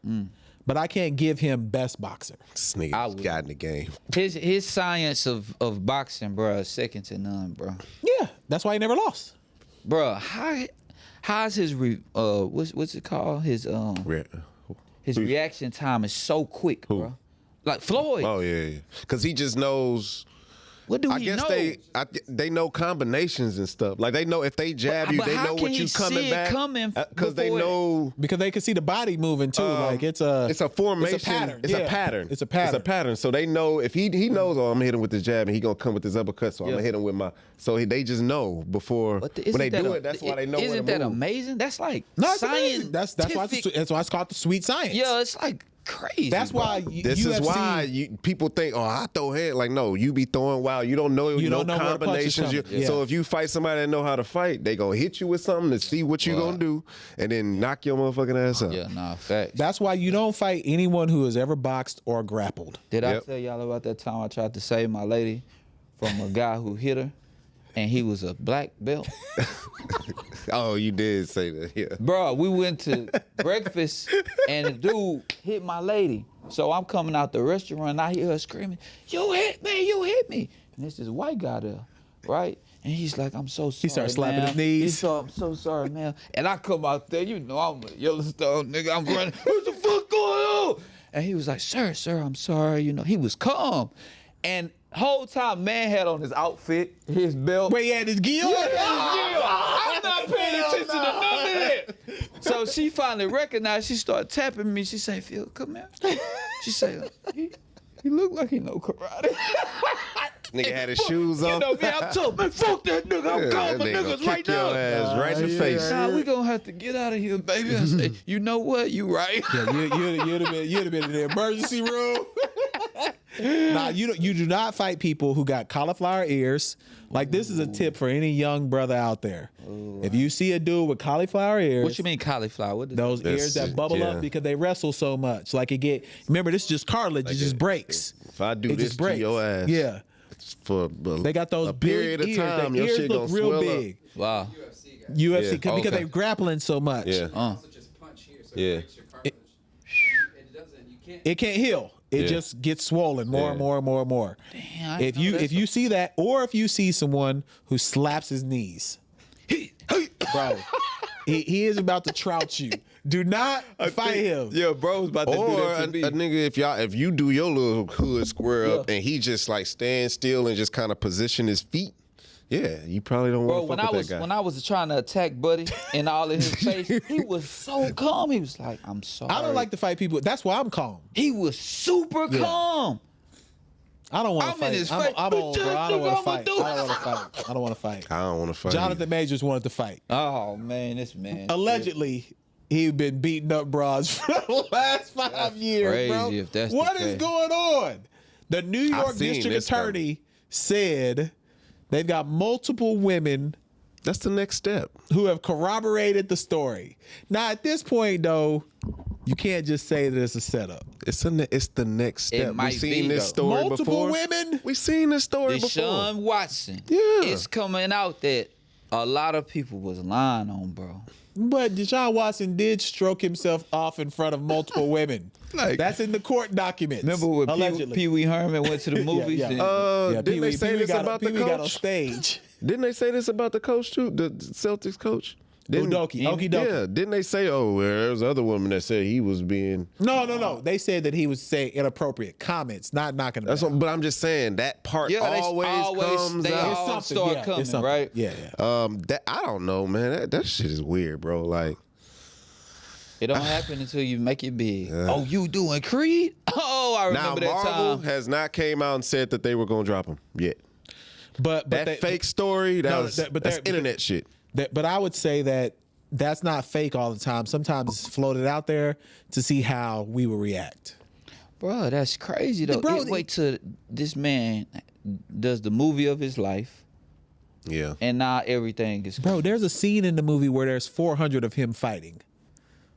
But I can't give him best boxer. This nigga got in the game. His science of boxing, bro, is second to none, bro. Yeah, that's why he never lost. Bro, how's his what's it called? His reaction time is so quick, bro. Like Floyd. Oh yeah, because he just knows. What do I he guess know? they know combinations and stuff. Like they know if they jab you, But they how know can what he you see coming it back. coming Because they before it- know Because they can see the body moving too. Like it's a formation. It's a pattern. It's Yeah. a pattern. It's a pattern. It's a pattern. So they know if he knows, oh, I'm gonna hit him with this jab, and he gonna come with this uppercut. So I'm gonna hit him with my. So they just know before when they do it. That's why they know. Isn't where that to move. amazing? That's like no, it's science. amazing. That's why it's called the sweet science. Yeah, it's like crazy. That's bro. why This UFC, is why people think, oh, I throw head. Like, no, you be throwing wild. You don't know You no don't know where the punch is combinations. coming. Yeah. So if you fight somebody that know how to fight, they gonna hit you with something to see what you gonna do, and then knock your motherfucking ass out. Yeah, nah, facts. That's why you don't fight anyone who has ever boxed or grappled. Did I Yep. tell y'all about that time I tried to save my lady from a guy who hit her, and he was a black belt? Oh, you did say that, yeah. Bro, we went to breakfast, and the dude hit my lady. So I'm coming out the restaurant, and I hear her screaming, "You hit me! You hit me!" And there's this white guy there, right? And he's like, "I'm so sorry." He starts slapping ma'am." his knees. He's so, "I'm so sorry, man." And I come out there, you know, I'm a Yellowstone nigga. I'm running. What the fuck going on? And he was like, "Sir, I'm sorry." You know, he was calm, and whole time, man had on his outfit, his belt. Wait, he had his gi on? I'm not paying attention to none of that. So she finally recognized. She started tapping me. She said, "Phil, come here." She said, "He look like he know karate." Nigga had his shoes on. You know me, I'm tough. Man, fuck that nigga. I'm calling my That nigga niggas kick right your now. ass right in the face. Nah, we gonna have to get out of here, baby. I say, you know what? You right. Yeah, you'd have been in the emergency room. Nah, you do not fight people who got cauliflower ears. Like, this is a tip for any young brother out there. If you see a dude with cauliflower ears, What you mean cauliflower? What does those ears that bubble up because they wrestle so much. Like remember, this is just cartilage. It just breaks. If I do It this just to breaks. your ass, Yeah. for They got those a period big of ears. time, Their your ears shit look gonna real swell big. Wow. UFC guys. UFC, Yeah. because Okay. they're grappling so much. Yeah. Also just punch here, so Yeah. it breaks your cartilage. It doesn't. You It can't heal. It just gets swollen more and more and more and more. Damn, If you see that, or if you see someone who slaps his knees, bro, he is about to trout you. Do not fight him. Yeah, bro's about to do Or that a to me. nigga, if you do your little hood square up and he just like stand still and just kind of position his feet, yeah, you probably don't Bro, want to fuck with that guy. when I was trying to attack Buddy and all in his face, he was so calm. He was like, "I'm sorry." I don't like to fight people. That's why I'm calm. He was super calm. I don't want I'm to fight. in his I'm face. old, bro. I don't want to fight. I'ma I don't want to fight. I don't want to fight. I don't want to fight. Jonathan Majors wanted to fight. Oh man, this man. Allegedly, he'd been beating up bras for the last 5 years, crazy bro. if that's the What is case. going on? The New York seen District this Attorney said they've got multiple women That's the next step. who have corroborated the story. Now, at this point, though, you can't just say that it's a setup. It's the next step. might We've seen be, this though. story Multiple before. women? We've seen this story Deshaun before. Watson. Yeah. It's coming out that a lot of people was lying on, bro. But Deshaun Watson did stroke himself off in front of multiple women. Like- That's in the court documents. Remember when allegedly. Pee Wee Herman went to the movies? yeah. and- Yeah, Didn't they say this about the Pee-wee got on coach? stage. Didn't they say this about the coach too? The Celtics coach? Okie dokie. Yeah, didn't they say, oh, well, there was other woman that said he was being... No. They said that he was saying inappropriate comments, not knocking him That's down. what, but I'm just saying that part Yeah, they always comes they out. all It's something, start yeah, it's coming, something. right? Yeah. That I don't know, man. That shit is weird, bro. Like, It don't happen until you make it big. Oh, you doing Creed? Oh, I now remember that Marvel time. has not came out and said that they were gonna drop him yet. But That they- fake story, that's they're- internet shit. But I would say that that's not fake all the time. Sometimes it's floated out there to see how we will react. Bro, that's crazy though. Bro, Wait till this man does the movie of his life, Yeah. and now everything is. Bro, there's a scene in the movie where there's 400 of him fighting.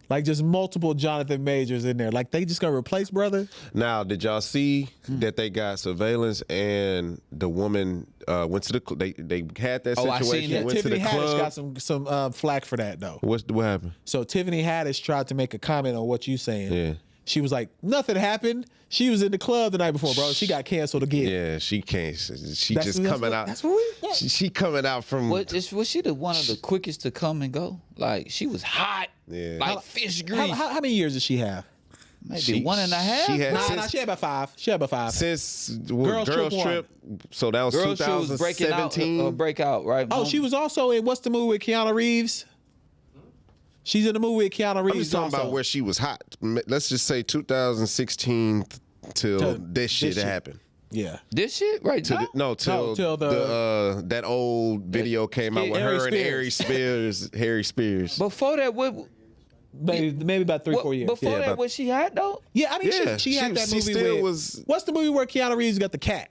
Like just multiple Jonathan Majors in there. Like they just gonna replace brother. Now, did y'all see that they got surveillance and the woman went to the they had that Oh, I situation, seen that. went Tiffany to the Haddish club. got some flack for that though. What happened? So Tiffany Haddish tried to make a comment on what you saying. Yeah. She was like, nothing happened. She was in the club the night before, bro. She got canceled again. Yeah, she can't. She That's- just that's coming what- out. That's what we. She coming out from. Was she the one of the quickest to come and go? Like she was hot, Yeah. like fish grease. How many years did she have? Maybe She- 1.5. she had- Nah, since- she had about 5. She had about 5. Since Girls Girls Trip Trip, so that was Girl, she was breaking out, 2017. breakout, right? Oh, she was also in what's the movie with Keanu Reeves? She's in the movie with Keanu Reeves. I'm just talking also. about where she was hot. Let's just say 2016 till Till this shit shit. happened. Yeah. This shit right Till now. till the- that old video came out with Harry her and Harry Spears. Before that, what? Maybe about 3-4 years. Before Yeah, that, about- was she hot though? Yeah, I mean, Yeah, she had that she movie still with. was- What's the movie where Keanu Reeves got the cat?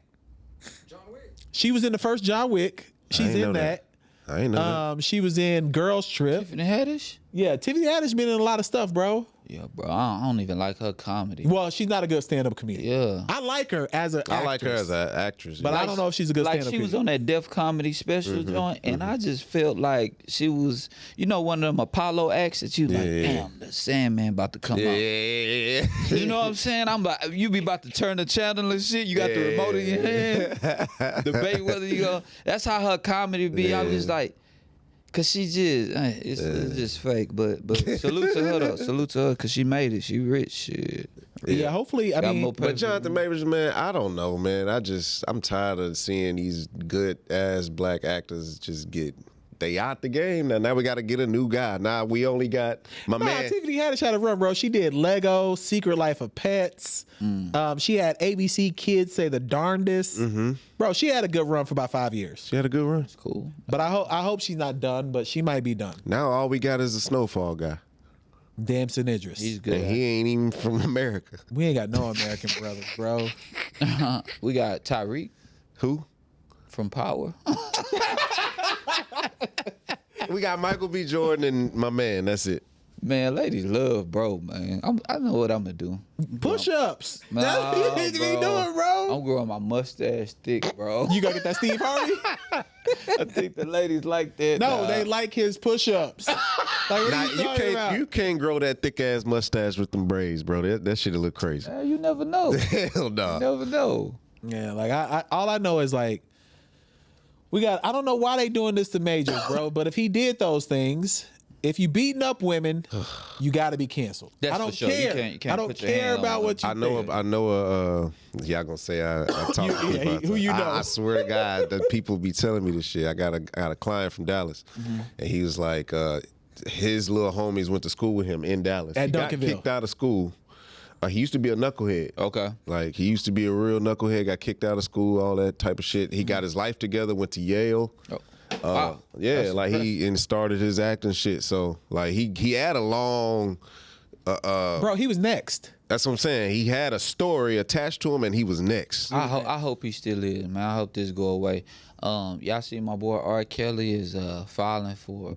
John Wick. She was in the first John Wick. She's ain't know in that. I ain't know that. She was in Girls Trip. Tiffany Haddish? Yeah, Tiffany Haddish been in a lot of stuff, bro. Yeah, bro. I don't even like her comedy. Well, she's not a good stand-up comedian. Yeah. I like her as an I like her actress, as an actress. but I don't know if she's a good Like stand-up she was comedian. on that Def Comedy Special joint, and I just felt like she was, one of them Apollo acts that you like, damn, the Sandman about to come out. Yeah. You know what I'm saying? I'm like, you be about to turn the channel and shit. You got the remote in your hand. Debate whether you go. That's how her comedy be. I was like, cause she just, it's just fake. But salute to her though. Salute to her, cause she made it. She rich. Shit. Yeah, hopefully. I Got mean, more But Jonathan Majors, man, I don't know, man. I'm tired of seeing these good ass black actors just get out the game. Now we got to get a new guy. Now we only got my man. Tiffany Haddish had a run, bro. She did Lego, Secret Life of Pets. She had ABC Kids Say the Darndest. Bro, she had a good run for about 5 years. She had a good run. Cool. But I hope she's not done, but she might be done. Now all we got is a Snowfall guy, Damson Idris. He's and good. he ain't even from America. We ain't got no American brothers, bro. We got Tyreek Who? from Power. We got Michael B. Jordan and my man. That's it. Man, ladies love bro, man. I know what I'm gonna do. Push-ups. Nah, That's what you need to be bro. doing, bro. I'm growing my mustache thick, bro. You gonna get that Steve Harvey? I think the ladies like that. No, dog. they like his push-ups. Like, what Nah, are you talking about? you can't grow that thick ass mustache with them braids, bro. That shit'll look crazy. You never know. Hell no. You never know. Yeah, like I all I know is like I don't know why they doing this to Majors, bro. But if he did those things, if you beating up women, you got to be canceled. That's I don't for sure. You care. can't I don't put your care hand about on what you. I know. Y'all gonna say I talk to people. who you know? I swear to God that people be telling me this shit. I got a client from Dallas, and he was like, his little homies went to school with him in Dallas. At he got Duncanville. kicked out of school. He used to be a knucklehead. Okay. Like he used to be a real knucklehead. Got kicked out of school, all that type of shit. He got his life together. Went to Yale. Oh. Wow. Yeah, That's like he started his acting shit. So like he had a long. Bro, he was next. That's what I'm saying. He had a story attached to him, and he was next. I hope he still is, man. I hope this go away. Y'all see my boy R. Kelly is filing for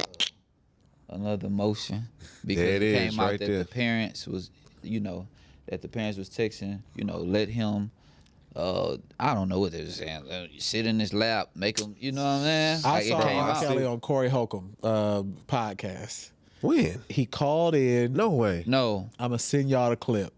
another motion because There it it is, came out right that there. the parents was, that the parents was texting, let him. I don't know what they were saying. Sit in his lap, make him. You know what I'm saying? I Like, saw it came R. out. Kelly on Corey Holcomb podcast. When? He called in. No way. No, I'm gonna send y'all the clip.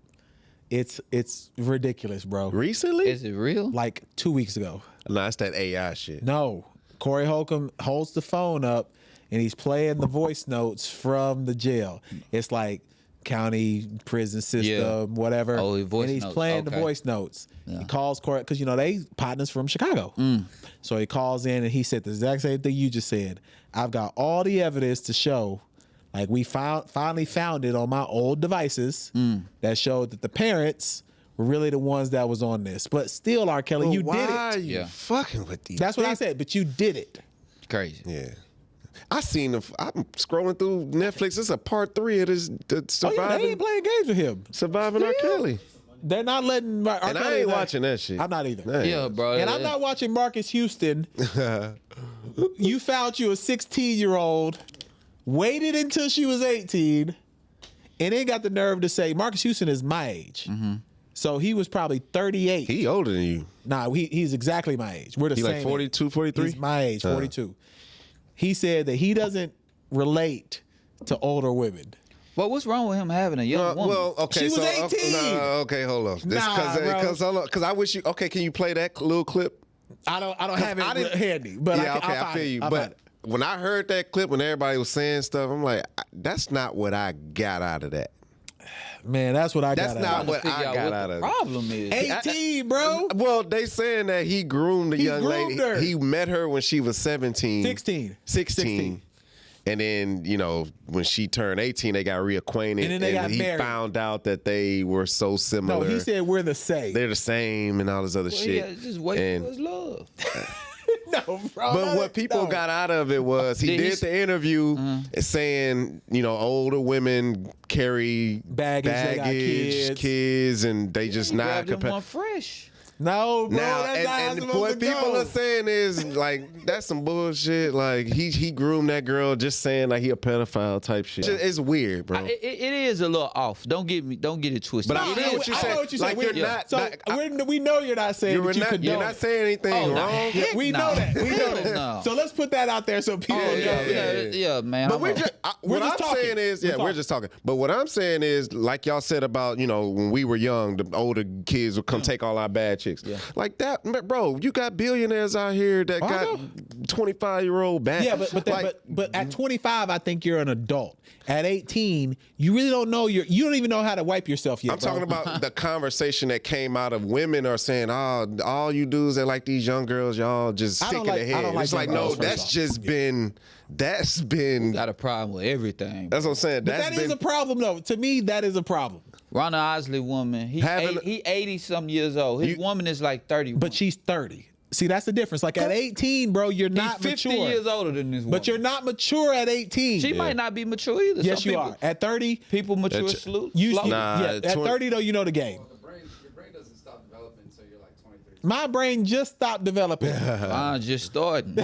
It's ridiculous, bro. Recently? is it real? Like 2 weeks ago. Nah, it's that AI shit. No, Corey Holcomb holds the phone up and he's playing the voice notes from the jail. It's like county prison system, whatever. Oh, the voice and he's notes. playing the Okay. voice notes. Yeah. He calls Corey because they partners from Chicago. So he calls in and he said the exact same thing you just said. I've got all the evidence to show. Like we finally found it on my old devices that showed that the parents were really the ones that was on this. But still, R. Kelly, you why did are it. you Yeah. fucking with these? That's what I people? said. But you did it. Crazy. Yeah. I seen the. I'm scrolling through Netflix. It's a part 3 of this. Oh, yeah, they Surviving, ain't playing games with him. surviving R. Kelly. They're not letting R. And Kelly I ain't watching that shit. I'm not either. Man. Yeah, bro. And I'm not watching Marcus Houston. You found you a 16-year-old, waited until she was 18, and then got the nerve to say Marcus Houston is my age. So he was probably 38. He older than you. Nah, he's exactly my age. We're the He same like 42, 43? He's my age, 42. He said that he doesn't relate to older women. But what's wrong with him having a young woman? Well, okay. She was so, 18. Okay, hold on. Nah, bro. Because I wish you. Okay, can you play that little clip? I don't have it I didn't- handy, but yeah, I'll I find feel it. you. I'll find But it. when I heard that clip, when everybody was saying stuff, I'm like, that's not what I got out of that. Man, that's what I That's got. not out of it. what Figure I out got what out the of it. problem is. 18, bro. Well, they saying that he groomed the He young lady. groomed her. He met her when she was 17. 16. 16. And then, when she turned 18, they got reacquainted. And then they got he married. found out that they were so similar. No, he said we're the same. they're the same and all this other Well, shit. yeah, just wait And- for his love. No, bro. But what people got out of it was he Did he did s- the interview saying, older women carry Baggage, they got kids, and they just not Grabbed him one compatible. fresh. No, bro. Now, That's not how it's and supposed what to people go. are saying is like that's some bullshit. Like he groomed that girl, just saying like he a pedophile type shit. It's weird, bro. It is a little off. Don't get it twisted. But I It feel is what you're I saying. know what you're Like saying. you're not. So not- we know you're not saying that you condone you're not it. saying anything Oh, no. wrong. Heck We no. know that. We know Hell that. no. So let's put that out there so people know. yeah, man. But I'm we're a- just, We're what just I'm talking. saying is, We're we're just talking. But what I'm saying is, like y'all said about, when we were young, the older kids would come take all our bad chicks. Yeah. Like that, bro. You got billionaires out here that I got know. 25-year-old bad. Yeah, but at 25, I think you're an adult. At 18, you really don't know you don't even know how to wipe yourself yet. I'm bro. talking about the conversation that came out of women are saying, "Oh, all you dudes that like these young girls, y'all just I sick don't in like- the I head." don't like It's young like, girls, no, first that's off. just been. got a problem with everything. That's what I'm saying. But That's that been. is a problem, though. To me, that is a problem. Ronald Isley woman, he Having- 80 some years old. His woman is like 30. But she's 30. See, that's the difference. Like at 18, bro, you're he's not 50 mature. years older than this woman. But you're not mature at 18. She might not be mature either. Yes, Some you people, are. At 30, People mature That's- slow. you slow. Nah, yeah, at 20 30 though, you know the game. Your brain doesn't stop developing until you're like 23. My brain just stopped developing. Mine's just starting.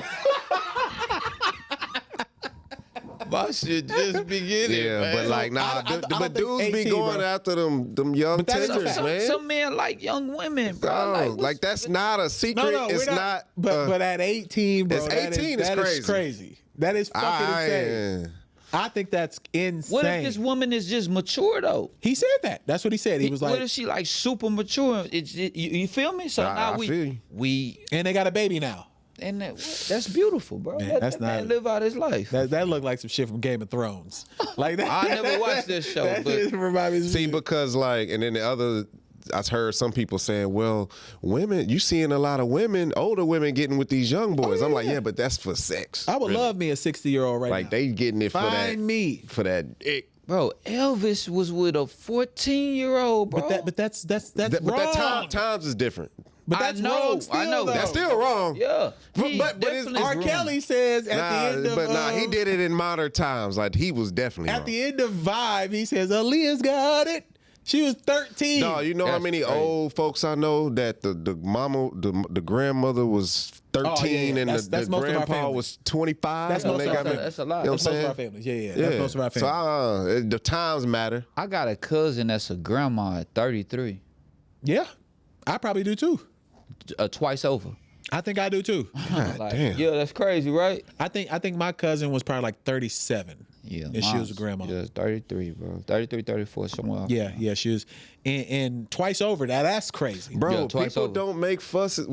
My shit just beginning. Yeah, man. but like, nah, I don't but think dudes 18, be going bro. after them young that is a tenders, fact. man. Some men like young women, bro. Bro, what's- like that's not a secret. No, it's we're not. But at 18, bro, it's 18 that is is crazy. That is fucking insane. I think that's insane. What if this woman is just mature though? He said that. That's what he said. He was What like, if she like super mature? You feel me? So now I feel you. we and they got a baby now. and that's beautiful, bro. Man, Let that's that man not- live out his life. That looked like some shit from Game of Thrones. Like that. I never watched this show, That but just reminded me of See, shit. because like, and then the other, I heard some people saying, well, women, you seeing a lot of women, older women getting with these young boys. I'm like, yeah, but that's for sex. I would really. love me a 60-year-old right Like now. they getting it for that. Find me. For that dick. bro, Elvis was with a 14-year-old, bro. But that's But wrong. that times is different. But I that's know, wrong still, I know. though. That's still wrong. yeah. But- he but it's- definitely R. wrong. Kelly says at the end of he did it in modern times. Like he was definitely at wrong. the end of Vibe, he says Aaliyah's got it. She was 13. No, you know how That's many crazy. old folks I know that the mama, the grandmother was 13 yeah. and That's the most of our grandpa family. was 25. That's when most they of our got family. That's a lot. You know That's what most I'm of saying? our families. Yeah. That's most of our families. So the times matter. I got a cousin that's a grandma at 33, Yeah, I probably do too. twice over. I think I do too. Like, damn. yeah, that's crazy, right? I think my cousin was probably like 37. Yeah, and she was a grandma. Yeah, 33, bro. 33, 34, somewhere. Yeah, she was, and twice over. That's crazy. Bro, Yeah, twice people over. don't make fusses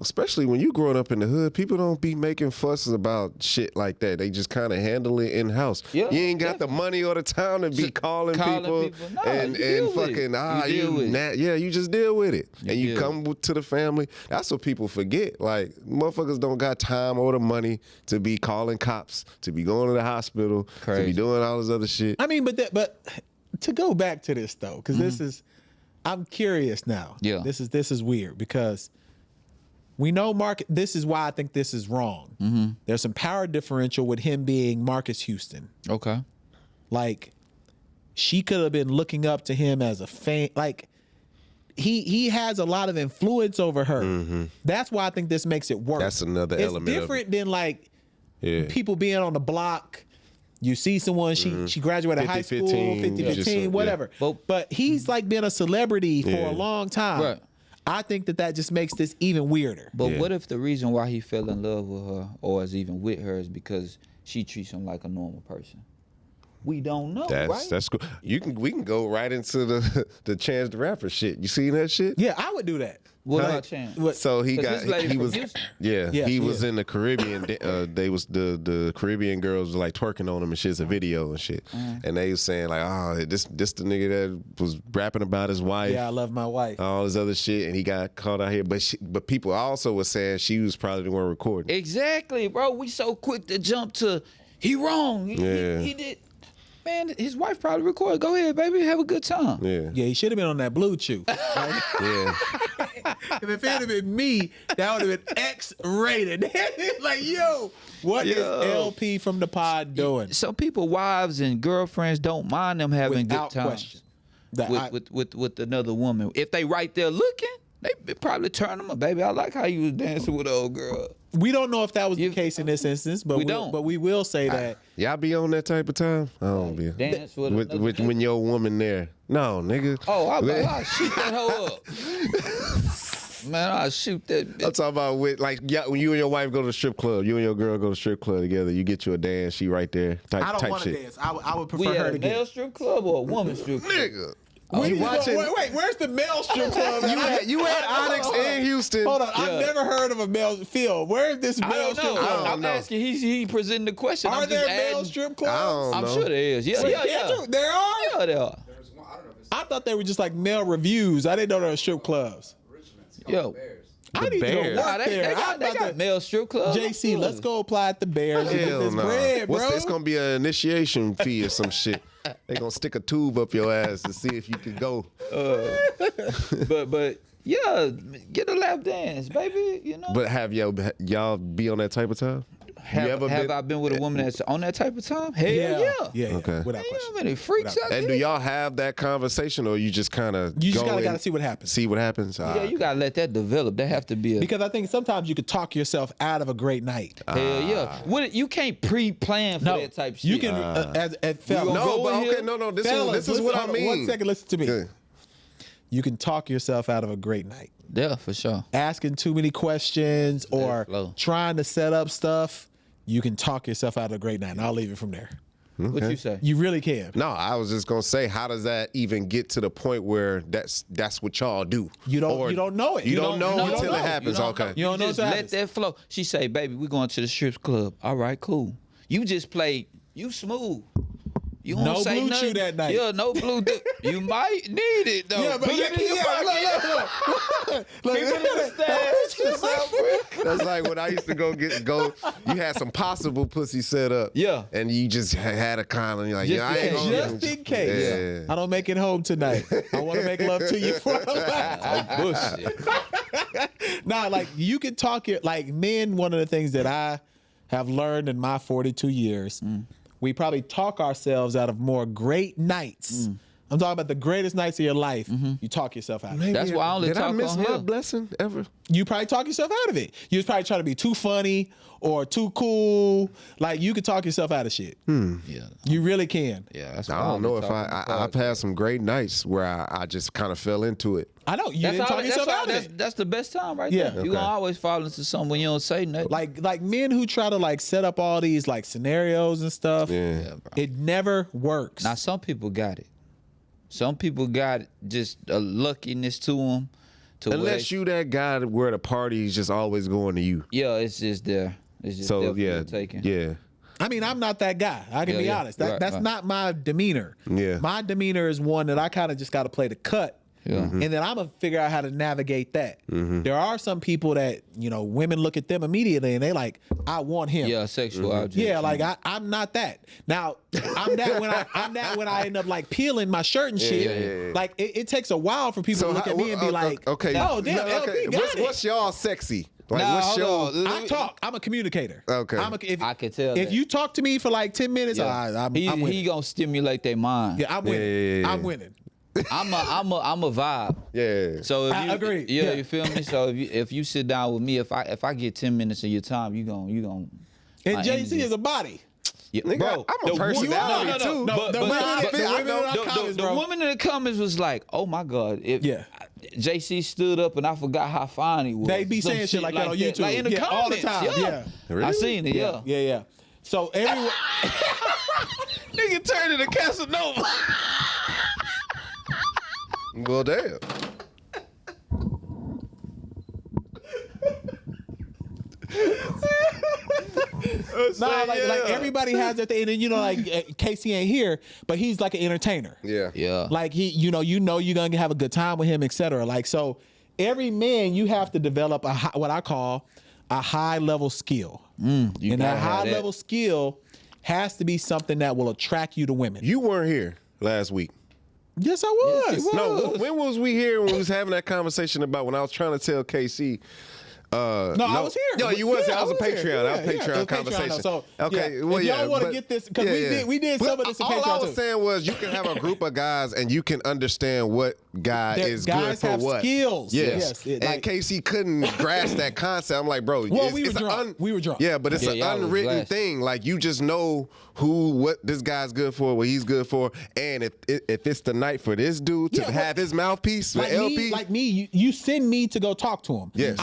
especially when you growing up in the hood. People don't be making fusses about shit like that. They just kind of handle it in house. Yeah, you ain't got the money or the time to be calling people Nah, and you deal with fucking it. You deal with it. yeah, you just deal with it and you deal come to the family. That's what people forget. Like motherfuckers don't got time or the money to be calling cops, to be going to the hospital, to Crazy. be doing all this other shit. I mean, but to go back to this though, because this is, I'm curious now. Yeah. This is weird because we know Mark. This is why I think this is wrong. There's some power differential with him being Marcus Houston. Okay. Like, she could have been looking up to him as a fan. Like, he has a lot of influence over her. That's why I think this makes it work. That's another it's element of it. different than like Yeah. people being on the block. You see someone, she graduated high 50, school, 15, 50, you just, 15, yeah. whatever. But he's like been a celebrity for Yeah. a long time. Right. I think that just makes this even weirder. But Yeah. what if the reason why he fell in love with her or is even with her is because she treats him like a normal person? We don't know, right? That's cool. We can go right into the Chance the Rapper shit. You seen that shit? Yeah, I would do that. What Like, about Chance? what- So he 'Cause got this lady he from was Houston. yeah, Yeah, he she was is. in the Caribbean. They was the Caribbean girls was like twerking on him and shit. It's a video and shit. And they was saying like, oh, this the nigga that was rapping about his wife. Yeah, I love my wife. All this other shit, and he got caught out here. But people also was saying she was probably the one recording. Exactly, bro. We so quick to jump to he wrong. Yeah. He did. Man, his wife probably recorded. Go ahead, baby. Have a good time. Yeah, Yeah, he should have been on that Blue Chew. Like, yeah. if it had been me, that would have been X-rated. Like, yo, what is Yo. LP from the pod doing? Some people, wives and girlfriends, don't mind them having Without good times question. That with another woman. If they right there looking, they probably turn them up. Baby, I like how you was dancing with the old girl. we don't know if that was the You- case in this instance, but We don't. But we will say that. Y'all be on that type of time? I don't be. Dance with another When your woman there. No, nigga. Oh, I'll shoot that hoe up. Man, I'll shoot that I'm bitch. talking about when you and your wife go to the strip club, you and your girl go to the strip club together, you get you a dance, she right there, type I don't want to shit. dance. I would We prefer at her a to get. male strip club or a woman strip club? Nigga. Wait, you watching? wait, where's the male strip club? You had Onyx in Houston. Hold on, Yeah. I've never heard of a male. Phil, where's this I male don't strip know. club? I'm know. asking. He presenting the question. Are I'm there just male adding. strip I clubs? don't I'm know. sure there is. Yeah, yeah. There are. Yeah, there are. There's one, I don't know if it's I thought they were just like male reviews. I didn't know there were strip clubs. Richmond's Yo. called Bears. I need to Bears. go Nah, work they there. got, I'm they about got to- male strip clubs. JC, let's go apply at the Bears and get Hell this no. bread, bro. It's gonna be an initiation fee or some shit. They gonna stick a tube up your ass to see if you can go. But yeah, get a lap dance, baby. You know. But have y'all be on that type of time? Have I been with a woman that's on that type of time? Hell yeah. Yeah. Okay. Without You know question. how many freaks out And do there? y'all have that conversation, or you just kind of You just gotta see what happens. See what happens. Yeah, you gotta let that develop. That have to be a Because I think sometimes you could talk yourself out of a great night. hell yeah. You can't pre-plan for that type shit. You can, as fellas. gonna No, go but in here? okay, no. This Fellas, is what I hold on mean. 1 second, listen to me. Yeah. You can talk yourself out of a great night. Yeah, for sure. Asking too many questions or flow. trying to set up stuff, you can talk yourself out of a great night. And I'll leave it from there. What you say? You really can. No, I was just gonna say, how does that even get to the point where that's what y'all do? You don't Or know it. You don't know No, until no, it happens. You don't Okay. know. You don't know just until it let happens. that flow. She say, "Baby, we going to the strip club." All right, cool. You just play. You smooth. You No don't say blue nothing. chew that night. Yeah, no blue. You might need it though. Yeah, but Put it in your pocket. That's like when I used to go. You had some possible pussy set up. Yeah. And you just had a condom. You're like, Just yeah, I in ain't case. gonna Just in case. Yeah. I don't make it home tonight. I want to make love to you for a while. Bullshit. Nah, like you can talk your like men. One of the things that I have learned in my 42 years, we probably talk ourselves out of more great nights. I'm talking about the greatest nights of your life. You talk yourself out of it. That's why I only Did talk I miss on my here. blessing ever? You probably talk yourself out of it. You was probably trying to be too funny or too cool. Like you could talk yourself out of shit. Yeah, You really can. yeah. That's I why don't know only if talk on the I've podcast. had some great nights where I just kind of fell into it. I know you That's didn't all- talk yourself that's all- out of that's- it. That's the best time right Yeah. there. You Okay. gonna always fall into something when you don't say nothing. Like men who try to like set up all these like scenarios and stuff. Yeah. bro. It never works. Now some people got it. Some people got just a luckiness to them. Unless you that guy where the party is just always going to you. Yeah, it's just there. It's just So definitely yeah, taken. yeah. I mean, I'm not that guy. I can Yeah, be yeah. honest. Right, That's right. not my demeanor. Yeah. My demeanor is one that I kind of just got to play the cut. Yeah. And then I'm going to figure out how to navigate that. There are some people that, women look at them immediately and they like, I want him. Yeah, sexual object. Yeah, like I'm not that. Now I'm that when I end up like peeling my shirt and shit. yeah. Like it takes a while for people to look at me and be like, okay, oh damn, LP got it. What's y'all sexy? Like, Nah, what's hold your? on. I talk. I'm a communicator. Okay. I can tell If that. you talk to me for like 10 minutes, I'm he winning. gonna stimulate their mind. Yeah, I'm winning. Yeah. I'm winning. I'm a vibe. Yeah. So if I you, agree. Yeah, Yeah. you feel me. So if you sit down with me, if I get 10 minutes of your time, you gon' And my JC energy. is a body. Yeah, Nigga, bro. I'm a the personality wo- too. No, the women in the comments, the bro. woman in the comments was like, "Oh my God!" If Yeah. JC stood up and I forgot how fine he was. They be Some saying shit like that on YouTube. like in the Yeah, all the comments. time. Yeah. I Really? seen it. Yeah. Yeah. So everyone, Nigga turned into Casanova. Well, damn. like everybody has their thing, and then like Casey ain't here, but he's like an entertainer. Yeah. Yeah. Like you're gonna have a good time with him, etc. Like so, every man you have to develop what I call a high level skill, and gotta that have high that. level skill has to be something that will attract you to women. You weren't here last week. Yes, I was. No, when was we here when we was having that conversation about when I was trying to tell KC? No, I was here. No, you was. Yeah, That was a here. Patreon. That was Yeah, Patreon it was conversation. Patreon, so, okay, yeah. well, If y'all yeah, wanna but- get this- 'cause we did some of this in All I Patreon, was too. saying was you can have a group of guys and you can understand what guy is good Guys for have what. skills. Yes. Yes, And like- Casey couldn't grasp that concept. I'm like, bro, Well, it's, we were it's drunk. We were drunk. Yeah, but it's Yeah, an y'all was unwritten blasted. thing. Like you just know what this guy's good for, what he's good for, and if it's the night for this dude to Yeah, have his mouthpiece with like LP. me, you send me to go talk to him. Yes.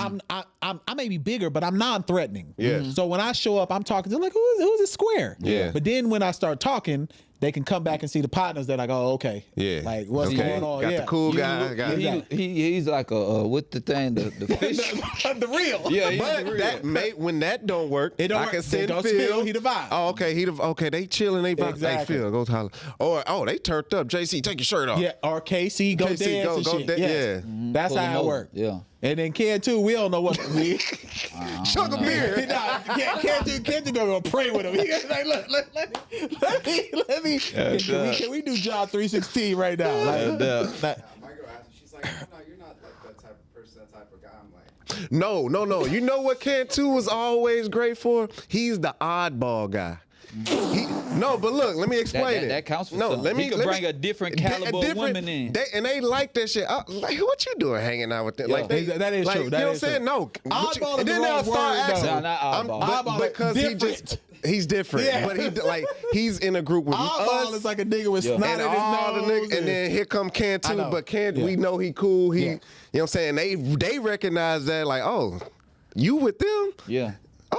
I may be bigger, but I'm non-threatening. Yes. So when I show up, I'm talking to them like, who's this square? Yeah. But then when I start talking, they can come back and see the partners. They're like, oh, okay. Yeah. Like what's Okay. going on? Got yeah. the cool You guy. look- Got he's like a what the thing the fish. the real. Yeah, he's But the real. that may when that don't work, It don't I work. can send There goes Phil. Phil, he the vibe. Oh, okay, okay. They chilling. They vibe. Exactly. Hey, Phil, go holler. Or they turned up. JC, take your shirt off. Yeah. Or KC go KC, dance go- and go shit. da- Yes. yeah. That's Pull how him it over. works. Yeah. And then Ken too, we don't know what we. Chug a beer. Nah, Ken too gonna go pray with him. He gonna like, let me. Can we do John 3:16 right now? Like, My girl asked me, she's like, no, you're not like that type type of person, that type of guy. I'm like, No. You know what Cantu was always great for? He's the oddball guy. But look, let me explain it. That counts for no, something. He could bring a different caliber of women in. They like that shit. Like, what you doing hanging out with them? Yeah. Like, That is true. You That know what I'm is saying? true. No. Oddball is And the then wrong they'll start word, asking. though. No, not oddball. Oddball is because different. he's different. Yeah. But he's in a group with Oddball us. is like a nigga with Yeah. snot And in all the his nose. niggas, and then here come I Cantu, know. but Yeah. we know he cool. He, Yeah. you know what I'm saying? They recognize that, like, oh, you with them? Yeah.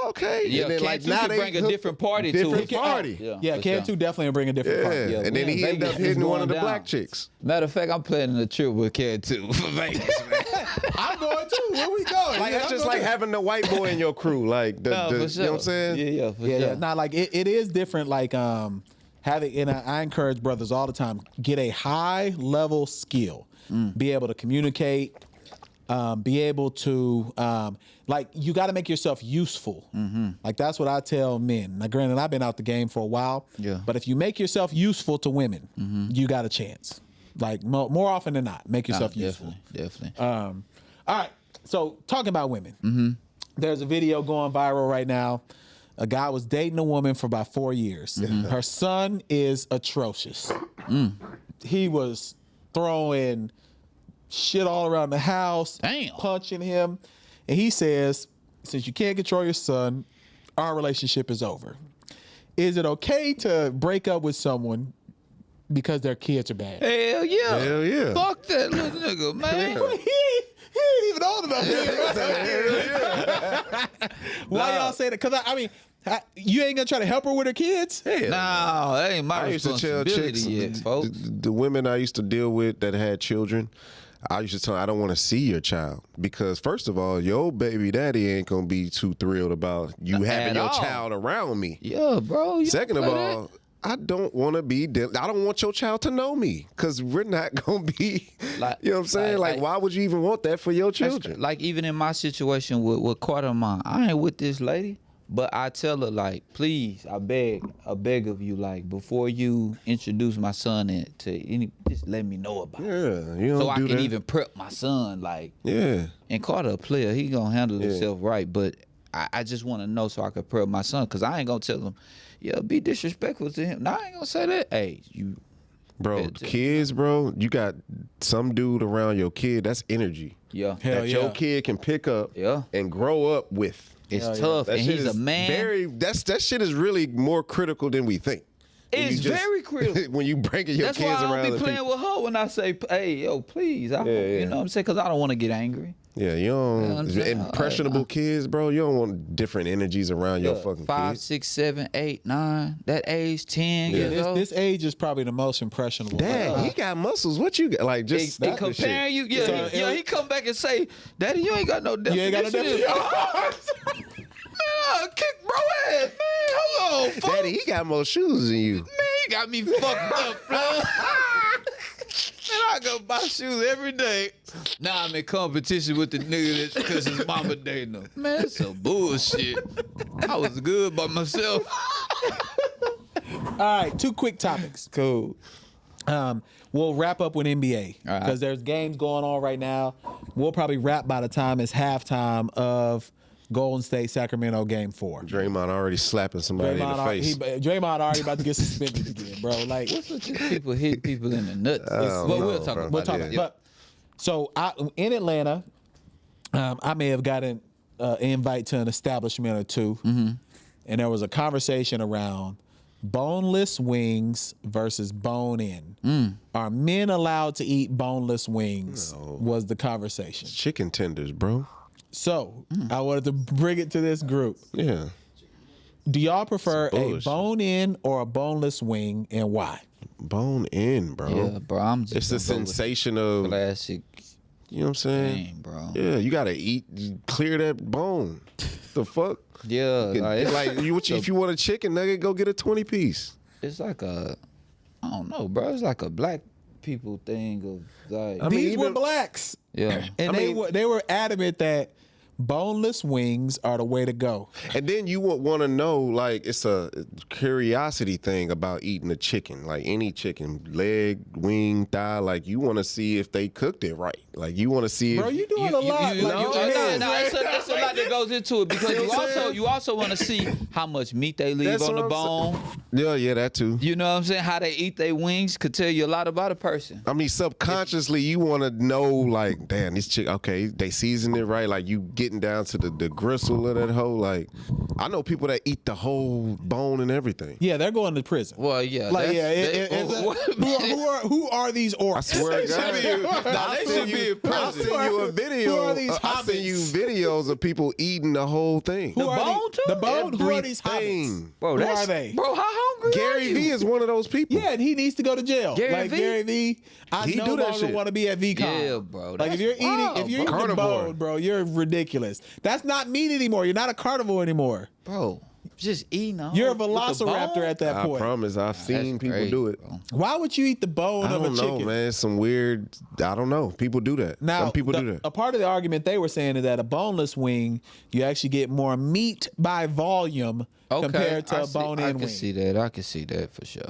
Okay. Yeah, and then, Cantu now could they bring a hook- different party to different it. party. Yeah, for Cantu sure. definitely bring a different Yeah. part. Yeah, And we then in he ended Vegas, up it's hitting one of going the down. black chicks. Matter of fact, I'm planning a trip with Cantu for Vegas, man. I'm going too. Where we going? Like, Yeah, that's I'm just going like too. having the white boy in your crew. Like, No, for you sure. know what I'm saying? Yeah, for Yeah, sure. yeah. Not like it is different. Like having, and I encourage brothers all the time, get a high level skill, be able to communicate, be able to like you got to make yourself useful. Like that's what I tell men. Now, granted, I've been out the game for a while, Yeah. but if you make yourself useful to women, you got a chance. Like more often than not, make yourself useful. Definitely. All right. So talking about women, there's a video going viral right now. A guy was dating a woman for about 4 years. Her son is atrocious. He was throwing shit all around the house, Damn. punching him. And he says, since you can't control your son, our relationship is over. Is it okay to break up with someone because their kids are bad? Hell yeah. Hell yeah. Fuck that little nigga, man. He ain't even old enough. Why y'all say that? Because I mean, you ain't gonna try to help her with her kids? No, that ain't my I used to tell responsibility chicks, yet, folks. the women I used to deal with that had children, I used to tell them, I don't want to see your child because first of all, your baby daddy ain't gonna be too thrilled about you having your all. child around me. Yeah, bro. you Second of don't play all, I don't want to be. I don't want your child to know me because we're not gonna be. Like- you know what I'm saying? Like, why would you even want that for your that. children? Like even in my situation with Carter Mom, I ain't with this lady, but I tell her like, please, I beg of you, like before you introduce my son to any, just let me know about it. Yeah, you don't So I do can that. even prep my son, like. Yeah, And Carter a player, he gonna handle himself right, but I just want to know so I can prep my son, cause I ain't gonna tell him, yeah, be disrespectful to him. No, I ain't gonna say that. Hey, you, bro, kids, bro, you got some dude around your kid. That's energy. yeah, Hell that yeah. your kid can pick up Yeah. and grow up with. it's Hell yeah. tough, That and shit he's a is man. that shit is really more critical than we think. When It's you just- very critical. when you bringing your That's kids why I around don't be the playing people. with her when I say, hey, yo, please, yeah. you know what I'm saying, cause I don't want to get angry. Yeah, you Yeah, don't I'm saying, impressionable kids, bro. You don't want different energies around your fucking 5, kids. 6, 7, 8, 9, that age, 10 Yeah. years old. This age is probably the most impressionable. Dad, he got muscles. What you got? Like just They stop this shit. comparing you, yeah, So, he come back and say, Daddy, you ain't got no definition. You ain't got no definition. Man, kick bro ass, man. Hold on, fuck. Daddy, he got more shoes than you. Man, you got me fucked up, bro. Man, I go buy shoes every day. Now I'm in competition with the nigga that's because his mama dating him. Man, that's some bullshit. I was good by myself. All right, 2 quick topics. Cool. We'll wrap up with NBA All right. because there's games going on right now. We'll probably wrap by the time it's halftime of Golden State Sacramento Game 4. Draymond already slapping somebody in the face. Draymond already about to get suspended again, bro. Like, What's with these people hit people in the nuts? don't But know, we'll talk bro. about we'll talk. that. But so in Atlanta, I may have gotten an invite to an establishment or two, and there was a conversation around boneless wings versus bone-in. Are men allowed to eat boneless wings? Was the conversation. Chicken tenders, bro. So I wanted to bring it to this group. Yeah. Do y'all prefer Some a bullshit. bone-in or a boneless wing, and why? Bone in, bro. Yeah, bro, I'm just It's the gonna go with sensation of, classic you know what I'm saying? thing, bro. Yeah, you gotta eat, clear that bone. The fuck? Yeah, Like if you want a chicken nugget, go get a 20-piece. it's like a, I don't know, bro. It's like a black people thing of like, I mean, These were even- blacks. yeah. And I they mean- were adamant that boneless wings are the way to go. And then you would want to know, like, it's a curiosity thing about eating a chicken, like any chicken, leg, wing, thigh. Like, you want to see if they cooked it right. Like, you want to see Bro, if you doing a lot. It's a lot that goes into it because you also want to see how much meat they leave That's on the what I'm bone. Yeah, that too. You know what I'm saying? How they eat their wings could tell you a lot about a person. I mean, subconsciously, you want to know, like, damn, this chick, okay, they seasoned it right. Like, you getting down to the gristle of that hoe. Like, I know people that eat the whole bone and everything. Yeah, they're going to prison. Well, yeah. Like, who are these orcs? I swear to God. They should be in prison. I'll send you a video. Who are these I'll send you videos of people eating the whole thing. Who are bone these, too? The bone? Who are these hobbits? Everything. Bro, Who are they? Bro, how hungry are Gary you? V is one of those people. Yeah, and he needs to go to jail. Gary V? Gary V, I He no do that longer shit. want to be at VCon. Yeah, bro, Like if that's you're wild, eating the Carnivore. bone, bro, you're ridiculous. That's not meat anymore. You're not a carnivore anymore. Bro, just eating a You're a whole- with the velociraptor bone? at that I point. promise. I've seen That's people crazy, do it. bro. Why would you eat the bone I of a don't chicken? know, man. Some weird. I don't know. People do that. Now, Some people do that. a part of the argument they were saying is that a boneless wing, you actually get more meat by volume compared to a bone-in I wing. can see that. I can see that for sure.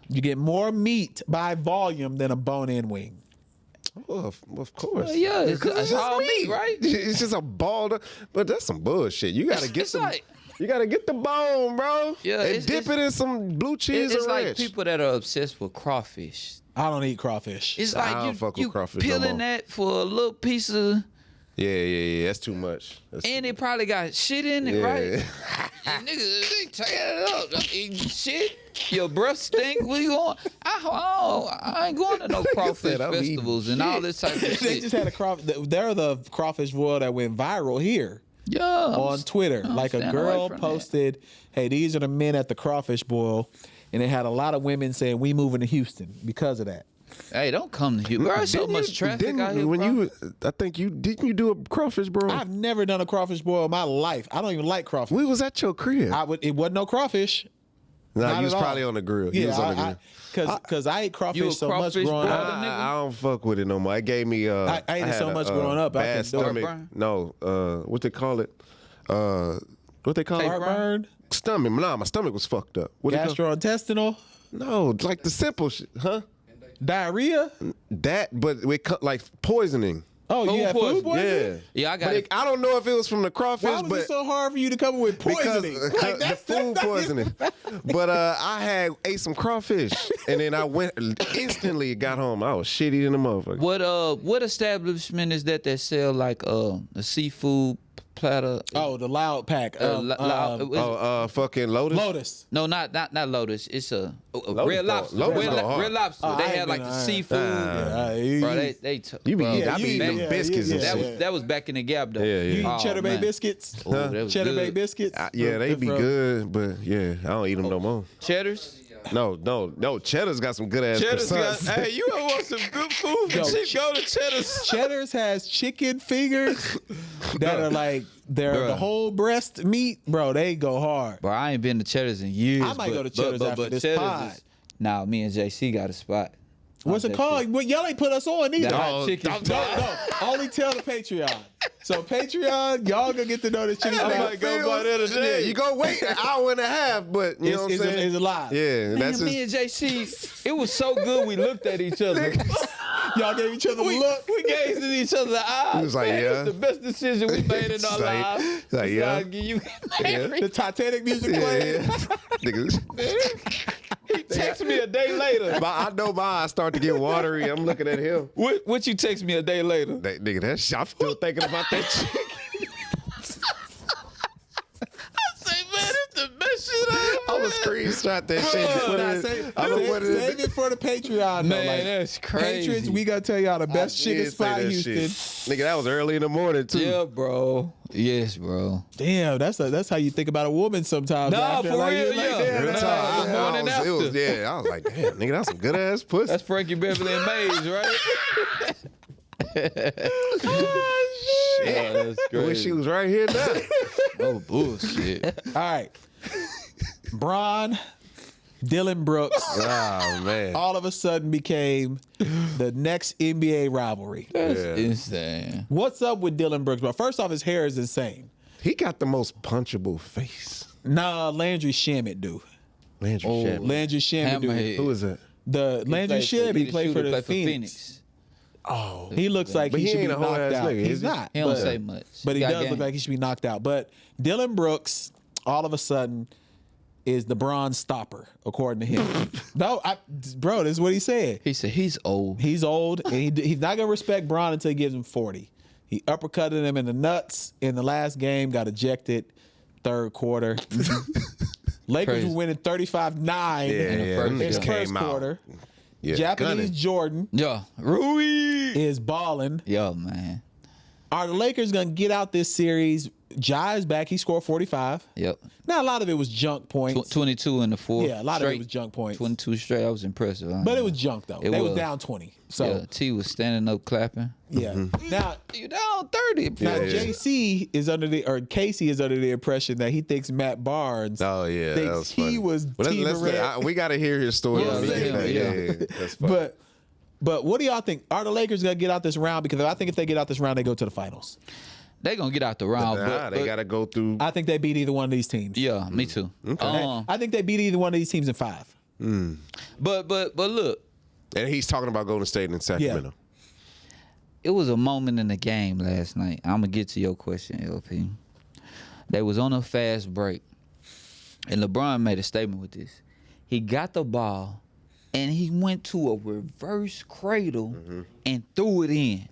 You get more meat by volume than a bone-in wing. Well, of course. Well, yeah, it's just all meat, right? It's just a ball. But that's some bullshit. You gotta get It's some. like- You gotta get the bone, bro. Yeah, and it's- dip it in some blue cheese It's or like ranch. people that are obsessed with crawfish. I don't eat crawfish. It's I don't like fuck with you crawfish no peeling more. that for a little piece of, Yeah. That's too much. and it probably got shit in it, Yeah. right? And niggas, they tearing it up. I'm eating shit. Your breath stink. Where you going? I ain't going to no crawfish said, I'm eating festivals and all this type of They shit. just had a crawfish. They're the crawfish boil that went viral here Yeah. on Twitter. I'm Like a staying away girl from that. posted, "Hey, these are the men at the crawfish boil," and it had a lot of women saying, "We moving to Houston because of that." Hey, don't come to Houston. There's so Didn't much you- traffic didn't- out here, when bro. you, I think you didn't you do a crawfish, bro? I've never done a crawfish boil in my life. I don't even like crawfish. We was at your crib. It wasn't no crawfish. Nah, not you was at all. probably on the grill. You was on the grill. Because I ate You a crawfish so much crawfish growing boy? up. I don't fuck with it no more. It gave me. I ate it had so much growing up, I Bad couldn't do it. stomach. Heartburn? No, what they call it? What they call it? Heartburn, Stomach. Nah, my stomach was fucked up. What they call- gastrointestinal, No, like the simple shit, huh? diarrhea. That, but like poisoning. Oh, Food you had food poisoning. poisoning? Yeah, I got But it. I don't know if it was from the crawfish, Why was but it so hard for you to come up with poisoning? because Like, the food poisoning. But I ate some crawfish, and then I went instantly. Got home, I was shitty in the motherfucker. What establishment is that sell like the seafood platter? Oh, the Loud Pack. Fucking Lotus. Lotus. No, not Lotus. It's a Lotus Red go- Lobster. Lotus go hard. Red Lobster. Oh, they I ain't have like been- the I ain't- seafood. Bro, They took. You be bro, eating, I you be eating eat- them biscuits and yeah, shit. that was back in the gap though. Yeah, yeah. You eat Oh, Cheddar Bay man. biscuits? Ooh, that was Cheddar Bay good. biscuits? Yeah, they be Bro. good, but yeah, I don't eat them no more. Cheddars. No. Cheddar's got some good ass croissants. Hey, you ever want some good food? Yo, Go to Cheddar's. Cheddar's has chicken fingers that are like they're Bruh. the whole breast meat, bro. They go hard. Bro, I ain't been to Cheddar's in years. I might go to Cheddar's after this pod. Nah, me and JC got a spot. What's it called? Well, y'all ain't put us on either. The hot chicken spot. No, only tell the Patreon. So Patreon, y'all gonna get to know this chicken I spot. might go by there today. Yeah, you go wait an hour and a half, but you know what I'm saying? It's alive. Yeah, Man, that's me just, and JC, it was so good we looked at each other. Y'all gave each other a we, look. we gazed at each other eyes. He was like, Man, yeah. It was the best decision we made in our He's like- lives. he's like, So yeah. I'll give you The Titanic music yeah, playing. yeah. Nigga, He texted me a day later. I know my eyes start to get watery. I'm looking at him. What you text me a day later? Nigga, that shit, I'm still thinking about that chick. Say, man, it's the best shit I I'm gonna screenshot that shit. and put Nah, it in- save, I'm gonna put it in- save it for the Patreon. though. Man, Like, that's crazy. Patrons, we gonna tell y'all the best I chicken did say spot in that Houston. shit. Nigga, that was early in the morning too. Yeah, bro. Yes, bro. Damn, that's how you think about a woman sometimes. Nah, after, for like, real, you're like, yeah. damn, Real Nah, talk. the morning I was, after. I was like, damn, nigga, that's some good ass pussy. That's Frankie Beverly and Maze, right? Shit. that's I wish she was right here now. Oh, bullshit. All right. Bron, Dylan Brooks Oh man. all of a sudden became the next NBA rivalry. That's insane. What's up with Dylan Brooks, bro? First off, his hair is insane. He got the most punchable face. Nah, Landry Shamet do. Landry Shamet. Landry Shamet do. Hammerhead. Who is that? The Landry Shamet, he played for the Phoenix. Oh, He looks like But he he should be ain't a whole knocked ass out. nigga, is He's he? not. He don't but, say much. But he Got does look game. like he should be knocked out. But Dylan Brooks, all of a sudden, is the bronze stopper, according to him. No, bro, this is what he said. He said he's old. He's old, and he's not going to respect Bron until he gives him 40. He uppercutted him in the nuts in the last game, got ejected third quarter. Lakers Crazy. were winning 35-9 In the first in the game. first quarter. Yeah, Japanese gunning. Jordan Yeah, Rui. is balling. Yo, man. Are the Lakers going to get out this series? Ja is back. He scored 45. Yep. Now, a lot of it was junk points. 22 in the fourth. Yeah, a lot of it straight. was junk points. 22 straight. I was impressive. But it was junk, though. It They was was. down 20. So, Yeah, T was standing up clapping. yeah. Now, You down 30. now Yeah. JC is Casey is under the impression that he thinks Matt Barnes Oh yeah, that thinks was funny. he was Well, Team Red. we got to hear his story. Yeah, when we let get him, back. yeah. That's funny. But what do y'all think? Are the Lakers going to get out this round? Because I think if they get out this round, they go to the finals. They gonna get out the round. Nah, they got to go through. I think they beat either one of these teams. Yeah, me too. I think they beat either one of these teams in 5. But look, And he's talking about Golden State and Sacramento. it was a moment in the game last night. I'm gonna get to your question, LP. They was on a fast break, and LeBron made a statement with this. He got the ball, and he went to a reverse cradle and threw it in.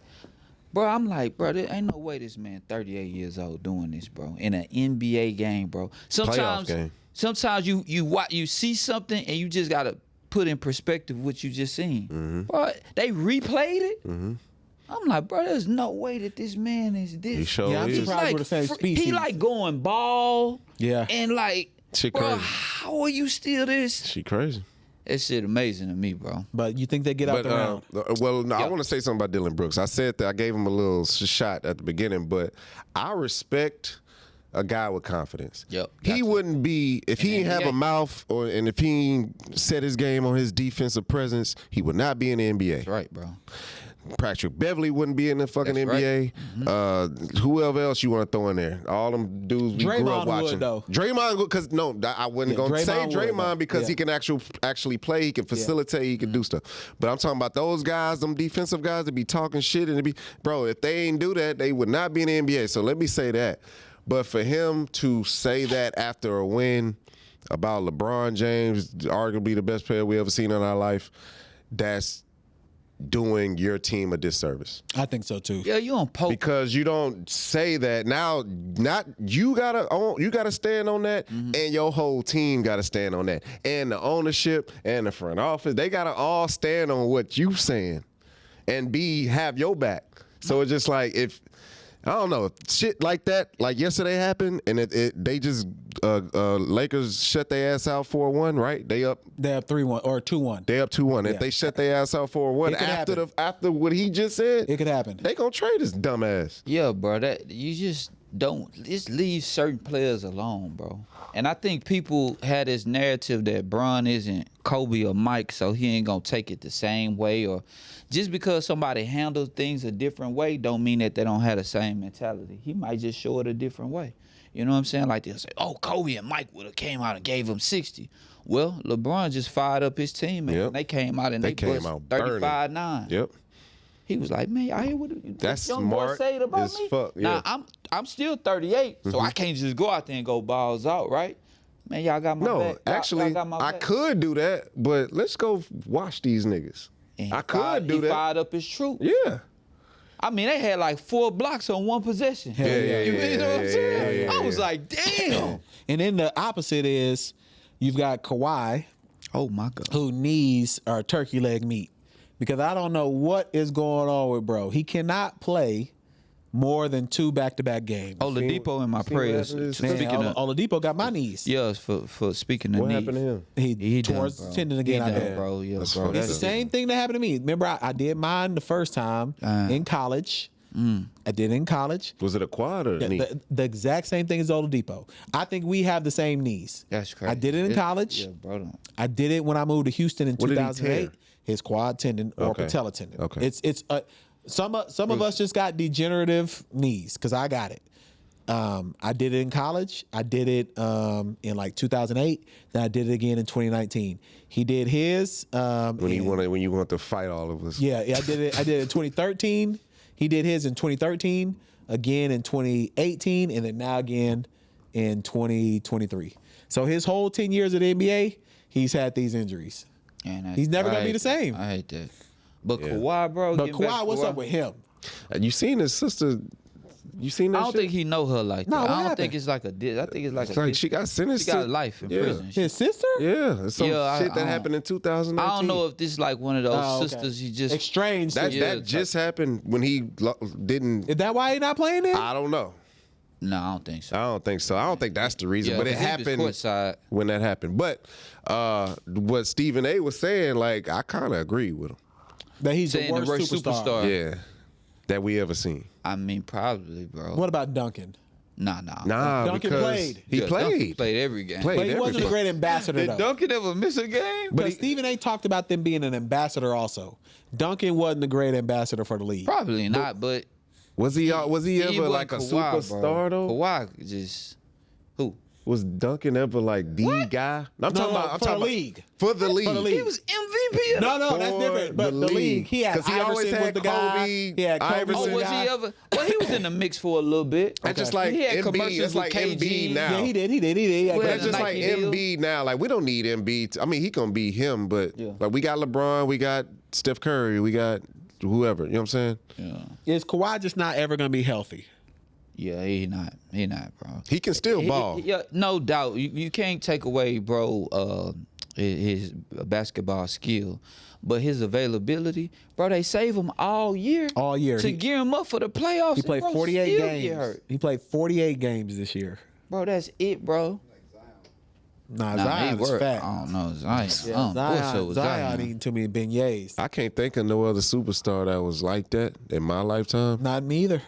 Bro, I'm like, bro, there ain't no way this man 38 years old doing this, bro, in an NBA game, bro. Playoff game. Sometimes you see something and you just gotta put in perspective what you just seen. Bro, they replayed it. I'm like, bro, there's no way that this man is this. He sure Yeah, I'm is. surprised we're the same species. He like going ball. Yeah. And like, Shit bro, crazy. how are you still this? She crazy. That shit amazing to me, bro. But you think they get out But the round? well, no, I Yeah. want to say something about Dylan Brooks. I said that I gave him a little shot at the beginning, but I respect a guy with confidence. Yep, He gotcha. wouldn't be if he didn't have a mouth and if he ain't set his game on his defensive presence, he would not be in the NBA. That's right, bro. Patrick Beverly wouldn't be in the fucking That's NBA. right. Whoever else you want to throw in there? All them dudes we grew Draymond up watching. would, though. Draymond, because no, I wasn't Yeah, going to say Draymond would, Draymond though. because Yeah. he can actually play. He can facilitate. He can do stuff. But I'm talking about those guys, them defensive guys that be talking shit and bro. If they ain't do that, they would not be in the NBA. So let me say that. But for him to say that after a win about LeBron James, arguably the best player we ever seen in our life, that's doing your team a disservice. I think so too. Yeah, you on poke. Because you don't say that now. Not you gotta stand on that, and your whole team gotta stand on that, and the ownership and the front office, they gotta all stand on what you saying, and have your back. So it's just like if I don't know shit like that, like yesterday happened, and they just Lakers shut their ass out 4-1, right? They up. They have 3-1 or 2-1. They up 2-1. Yeah. If they shut their ass out 4-1 It could after what he just said, It could happen. they gonna trade his dumb ass. Yeah, bro. That you just just leave certain players alone, bro. And I think people had this narrative that Bron isn't Kobe or Mike, so he ain't gonna take it the same way. Or just because somebody handles things a different way, don't mean that they don't have the same mentality. He might just show it a different way. You know what I'm saying? Like they'll say, "Oh, Kobe and Mike would have came out and gave him 60." Well, LeBron just fired up his team, and Yep. they came out and They they came pushed out burning. 35-9. Yep. He was like, man, I hear what That's this young boy smart said about as me. fuck, Now yeah. I'm still 38, so I can't just go out there and go balls out, right? Man, y'all got my back. No, Y'all actually, got my I back. could do that, but let's go watch these niggas. And I he could fired- do he that. fired up his troop. Yeah. I mean, they had like 4 blocks on one possession. Yeah, You know what I'm saying? yeah, I was yeah. like, damn. And then the opposite is you've got Kawhi, Oh my God. who needs turkey leg meat. Because I don't know what is going on with bro. He cannot play more than 2 back-to-back games. Oladipo in my see what prayers. happened to Man, this- Speaking of, Oladipo got my knees. yeah, for speaking of What knees. happened to him? He tore done, his bro. tendon He again, I done, bet. bro. Yeah, That's bro. fucked It's the up. same thing that happened to me. Remember, I did mine the first time in college. I did it in college. Was it a quad or a knee? The exact same thing as Oladipo. I think we have the same knees. That's crazy. I did it in college. Yeah, bro. I did it when I moved to Houston in What did he 2008. tear? His quad tendon or Okay. patella tendon. Okay. It's some of us just got degenerative knees because I got it. I did it in college. I did it in like 2008. Then I did it again in 2019. He did his when you want to fight all of us. Yeah, I did it. I did it in 2013. He did his in 2013, again in 2018, and then now again in 2023. So his whole 10 years of the NBA, he's had these injuries. And He's never gonna be the same. I hate that. But Kawhi, bro. But getting back Kawhi, to what's up with him? You seen his sister? You seen that I don't shit? think he know her like that. No, what I don't happened? think it's like a diss. I think it's like It's a like diss. she got sentenced. She got to- life in yeah. prison. His sister? Yeah, it's some Yeah, shit I that don't- happened in 2019. I don't know if this is like one of those Oh, okay. sisters he just. Estranged. that sister. that just happened when he didn't. Is that why he not playing it? I don't know. No, I don't think so. I don't think so. I don't think that's the reason. Yeah, but it 'cause he was happened courtside. when that happened. But what Stephen A. was saying, like, I kind of agree with him. That he's the Saying the worst worst superstar. superstar. Yeah, that we ever seen. I mean, probably, bro. What about Duncan? Nah. Nah, Duncan because played. he Yeah, Duncan played. played every game. Played But he wasn't a everything. great ambassador Did though. Duncan ever miss a game? But Stephen A. talked about them being an ambassador also. Duncan wasn't a great ambassador for the league. Probably not, but Was he ever wasn't like a Kawhi, superstar bro. though? Kawhi just who? Was Duncan ever like the guy? I'm talking about. I'm for talking the about league. For the league. For the league. He was MVP. No, that's For different. But the league, he had 'Cause he always Iverson had was the guy. Kobe, He had Kobe Iverson. was Oh, the was guy. he ever? Well, he was in the mix for a little bit. That's just like He had Embiid. commercials It's like with KG. Embiid now. Yeah, he did. He had Well, That's just like Nike deal. Embiid now. Like we don't need Embiid. I mean, he gonna be him, but like we got LeBron, we got Steph Curry, we got whoever. You know what I'm saying? Yeah, Is Kawhi just not ever going to be healthy? yeah, he not, bro. He can still ball. Yeah, no doubt. You can't take away, bro, his basketball skill, but his availability, bro. They save him all year. All year. to gear him up for the playoffs. He played and, bro, 48 still get games. hurt. He played 48 games this year. Bro, that's it, bro. Nah, Nah, Zion he is worked. fat. I don't know Zion. Zion, Zion eating too many beignets. I can't think of no other superstar that was like that in my lifetime. Not me either.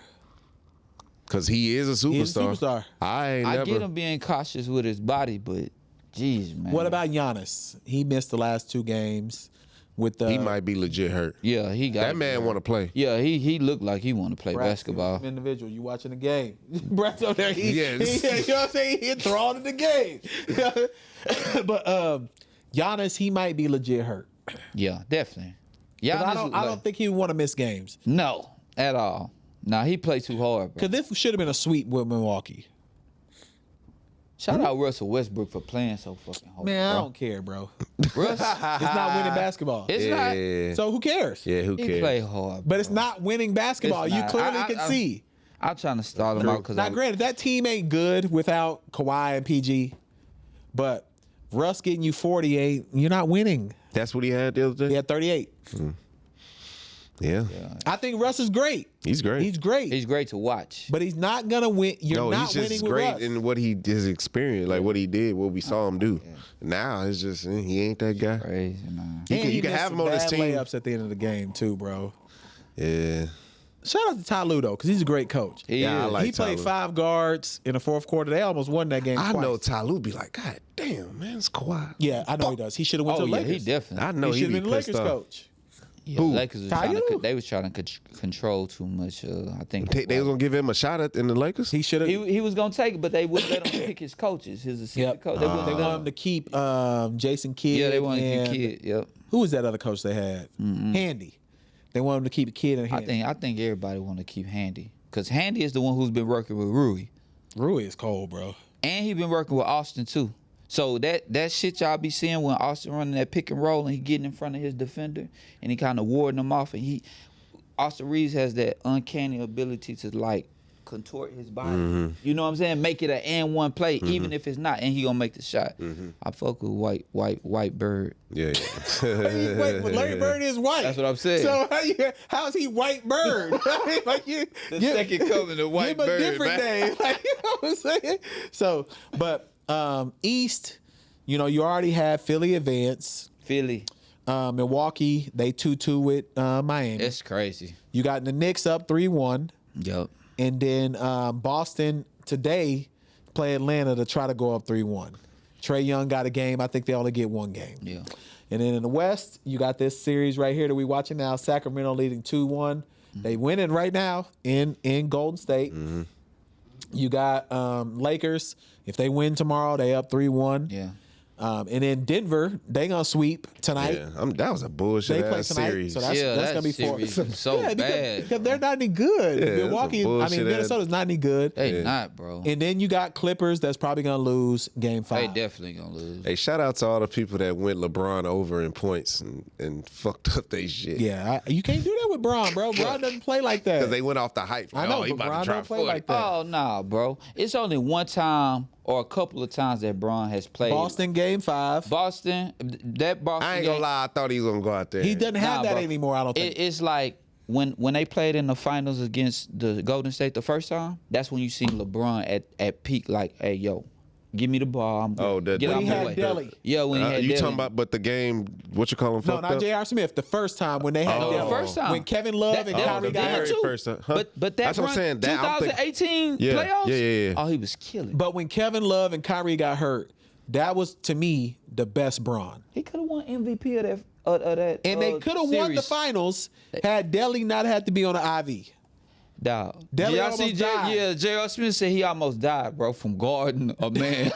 Cause he is a superstar. He is a superstar. I I get him never. being cautious with his body, but geez, man. What about Giannis? He missed the last 2 games with the. He might be legit hurt. Yeah, he got That man want to play. Yeah, he looked like he want to play basketball. Individual, you watching the game? Brad's over there. Yes. you know what I'm saying? He enthralled in the game. But Giannis, he might be legit hurt. Yeah, definitely. 'Cause Giannis, I don't think he would want to miss games. No, at all. Nah, he played too hard, bro. Because this should have been a sweep with Milwaukee. Shout out Russell Westbrook for playing so fucking hard. Man, I bro. don't care, bro. Russ, It's not winning basketball. it's Yeah. So who cares? Yeah, who not. He cares? played hard. But it's not winning basketball. It's You not. clearly I- can see. I'm trying to start him out because Now, granted, that team ain't good without Kawhi and PG, but Russ getting you 48, you're not winning. That's what he had the other day. He had 38. Yeah. I think Russ is great. He's great. He's great. he's great to watch. But he's not gonna win. You're No, not he's winning just with great Russ. in what his experience, like what he did, what we saw him do. Now it's just he ain't that guy. Crazy, man. You And can, he you can missed have some him on this bad team. layups at the end of the game too, bro. Yeah. Shout out to Ty Lue though, because he's a great coach. Yeah, I like he played Ty Lue. 5 guards in the fourth quarter. They almost won that game. I twice. know Ty Lue be like, God damn, man, it's Kawhi. Yeah, I know he does. He should have went Oh to the yeah, Lakers. he definitely. I know he he should be have been the pissed Lakers off. coach. Yeah, Who? Lakers was Ty trying Lue? they was trying to control too much. I think They was gonna give him a shot in the Lakers. He should have. he was gonna take it, but they wouldn't let him pick his coaches, his assistant coach. They wouldn't They let want him. him to keep Jason Kidd. Yeah, they wanted to and- keep Kid. Yep. Who was that other coach they had? Handy. They want him to keep Kidd and Handy. I think everybody want to keep Handy because Handy is the one who's been working with Rui, Rui is cold, bro. and he been working with Austin too. So that shit y'all be seeing when Austin running that pick and roll and he getting in front of his defender and he kind of warding them off, and Austin Reeves has that uncanny ability to like contort his body. You know what I'm saying? Make it an and one play, even if it's not, and he gonna make the shot. I fuck with white bird. Yeah. Wait, but Larry Bird is white. That's what I'm saying. So how is he white bird? I mean, like The second coming of white give him bird, a different man. name. Like, you know what I'm saying? So, but East, you already had Philly advance. Philly. Milwaukee, they 2-2 with Miami. It's crazy. You got the Knicks up 3-1. Yep. And then Boston today play Atlanta to try to go up 3-1. Trae Young got a game. I think they only get one game. Yeah. And then in the West, you got this series right here that we watching now. Sacramento leading 2-1. They winning right now in Golden State. You got Lakers. If they win tomorrow, they up 3-1. Yeah. And then Denver, they gonna sweep tonight. Yeah, that was a bullshit They play ass tonight, series. so that's gonna be four. series is so bad. Because they're not any good. Yeah, that's a Milwaukee, bullshit Minnesota's not any good. They not, bro. And then you got Clippers that's probably gonna lose game 5. They definitely gonna lose. Hey, shout out to all the people that went LeBron over in points and fucked up they shit. Yeah, you can't do that with Bron, bro. Bron doesn't play like that. Because they went off the hype. I know, he but about Bron to drop don't play 40. like that. Oh nah, bro. It's only one time or a couple of times that Bron has played. Boston game 5. Boston. That Boston. I ain't gonna game, lie, I thought he was gonna go out there. He doesn't have Nah, that bro. anymore. I don't think. It's like when they played in the finals against the Golden State the first time. That's when you see LeBron at peak. Like, hey, yo, give me the ball. I'm Oh, get when out he my had way. Deli. Yeah, when he had you Deli. talking about, but the game, what you call him? No, fucked not up? J.R. Smith. The first time when they had Oh. Deli. The first time. When Kevin Love and That- Kyrie the got very hurt. too. first time. Huh? But that That's what I'm run, saying. That, I'm thinking- 2018 Yeah, playoffs. yeah. Oh, he was killing. But when Kevin Love and Kyrie got hurt, that was to me the best Bron. He could have won MVP of that. Of that. And they could have won the series. finals had Deli not had to be on the IV. Dog. Deli Y'all see almost died. Yeah, J.R. Smith said he almost died, bro, from guarding a man.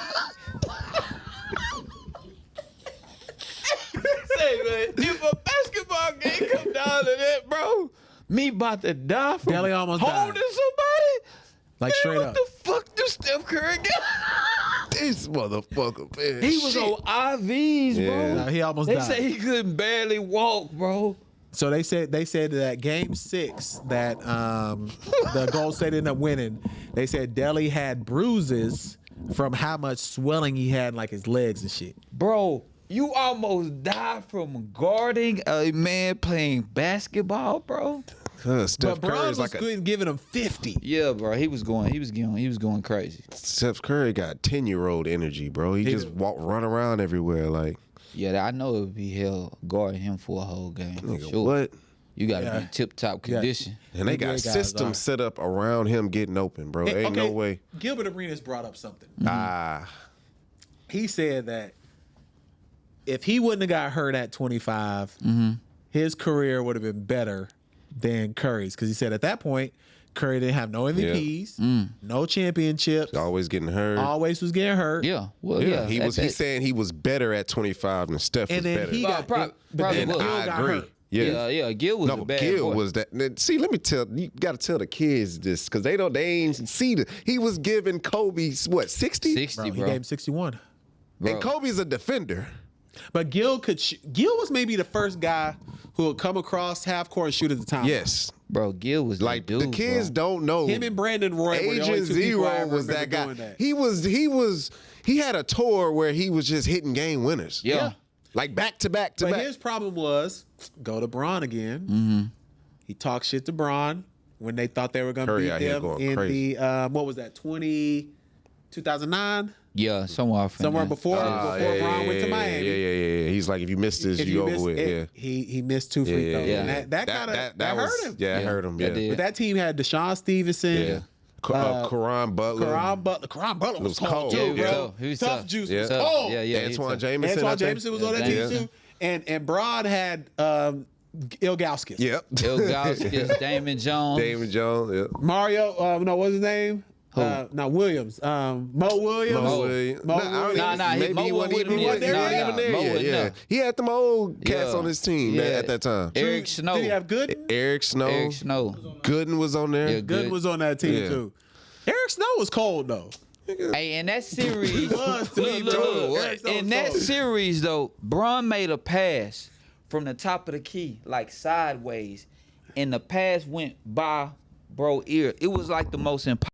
Say, man, if a basketball game come down to that, bro, me about to die from Deli almost holding died. somebody. Like Man, straight what up. the fuck do Steph Curry get? This motherfucker, man. He was Shit. on IVs, bro. Yeah. No, he almost They died. say he couldn't barely walk, bro. So they said that game 6 that the Golden State ended up winning. They said Deli had bruises from how much swelling he had in, like his legs and shit. Bro, you almost died from guarding a man playing basketball, bro. Steph But Bron Curry's was like good giving him 50. Yeah, bro. He was going crazy. Steph Curry got 10-year-old energy, bro. He just run around everywhere like. Yeah, I know it would be hell guarding him for a whole game. Nigga, Sure. what? You got to Yeah. be tip-top condition. And they NBA got guys systems are. set up around him getting open, bro. Ain't no way. Gilbert Arenas brought up something. He said that if he wouldn't have got hurt at 25, his career would have been better than Curry's. Because he said at that point, Curry didn't have no MVPs, no championships, Always getting hurt. always was getting hurt. Yeah, well, yeah. He's saying he was better at 25 than Steph was And then better. he got Probably and was. Gil I got agree. hurt. Yeah. Gil was a No, bad Gil boy. was that. See, let me tell you, got to tell the kids this because they ain't see the. He was giving Kobe what 60? 60, Bro, he bro. gave him 61. And Kobe's a defender. But Gil was maybe the first guy who would come across half court and shoot at the time. Yes, Bro, Gil was like that dude, the kids bro. don't know. Him and Brandon Roy were the only Agent two people I Zero ever was that remember guy. doing that. He had a tour where he was just hitting game winners. Yeah. Like back to back to But back. his problem was go to Bron again. Mm-hmm. He talked shit to Bron when they thought they were going to Curry beat out here them going in crazy. the what was that 2009 Yeah, somewhere before Yeah, Bron went to Miami. Yeah. He's like, if you missed this, If you you over missed with. it, he missed 2 free throws. yeah. And that kind of that was, hurt him. Yeah, it hurt him. Yeah. That did. But that team had Deshaun Stevenson. Yeah. Karan Butler. Karan Butler was cold Yeah, too, he was bro. tough. He was Tough tough. juice Yeah. was Tough. cold. Yeah, Antoine Jameson. Antoine I think. Jameson was on that Yeah. team too. And Bron had Ilgauskas. Yep. Ilgauskas, Damon Jones. David Jones. Yep. Mario, no, what's his name? No, Williams. Mo Williams. Mo Williams. Mo Nah, I don't Williams. Nah, nah, Maybe Mo he wasn't wouldn't even he there. wasn't Not there even yet? there Mo yet. wasn't Yeah. there. He had them old cats Yeah. on his team Yeah. at that time. Eric Snow. Did he have Gooden? Eric Snow. Eric Snow. Gooden was on there. Yeah, Gooden was on that team Yeah. too. Eric Snow was cold though. Hey, in that series, was to me, look, too. look, Eric Snow in was that cold. series though, Bron made a pass from the top of the key, like sideways, and the pass went by bro ear. It was like the most impossible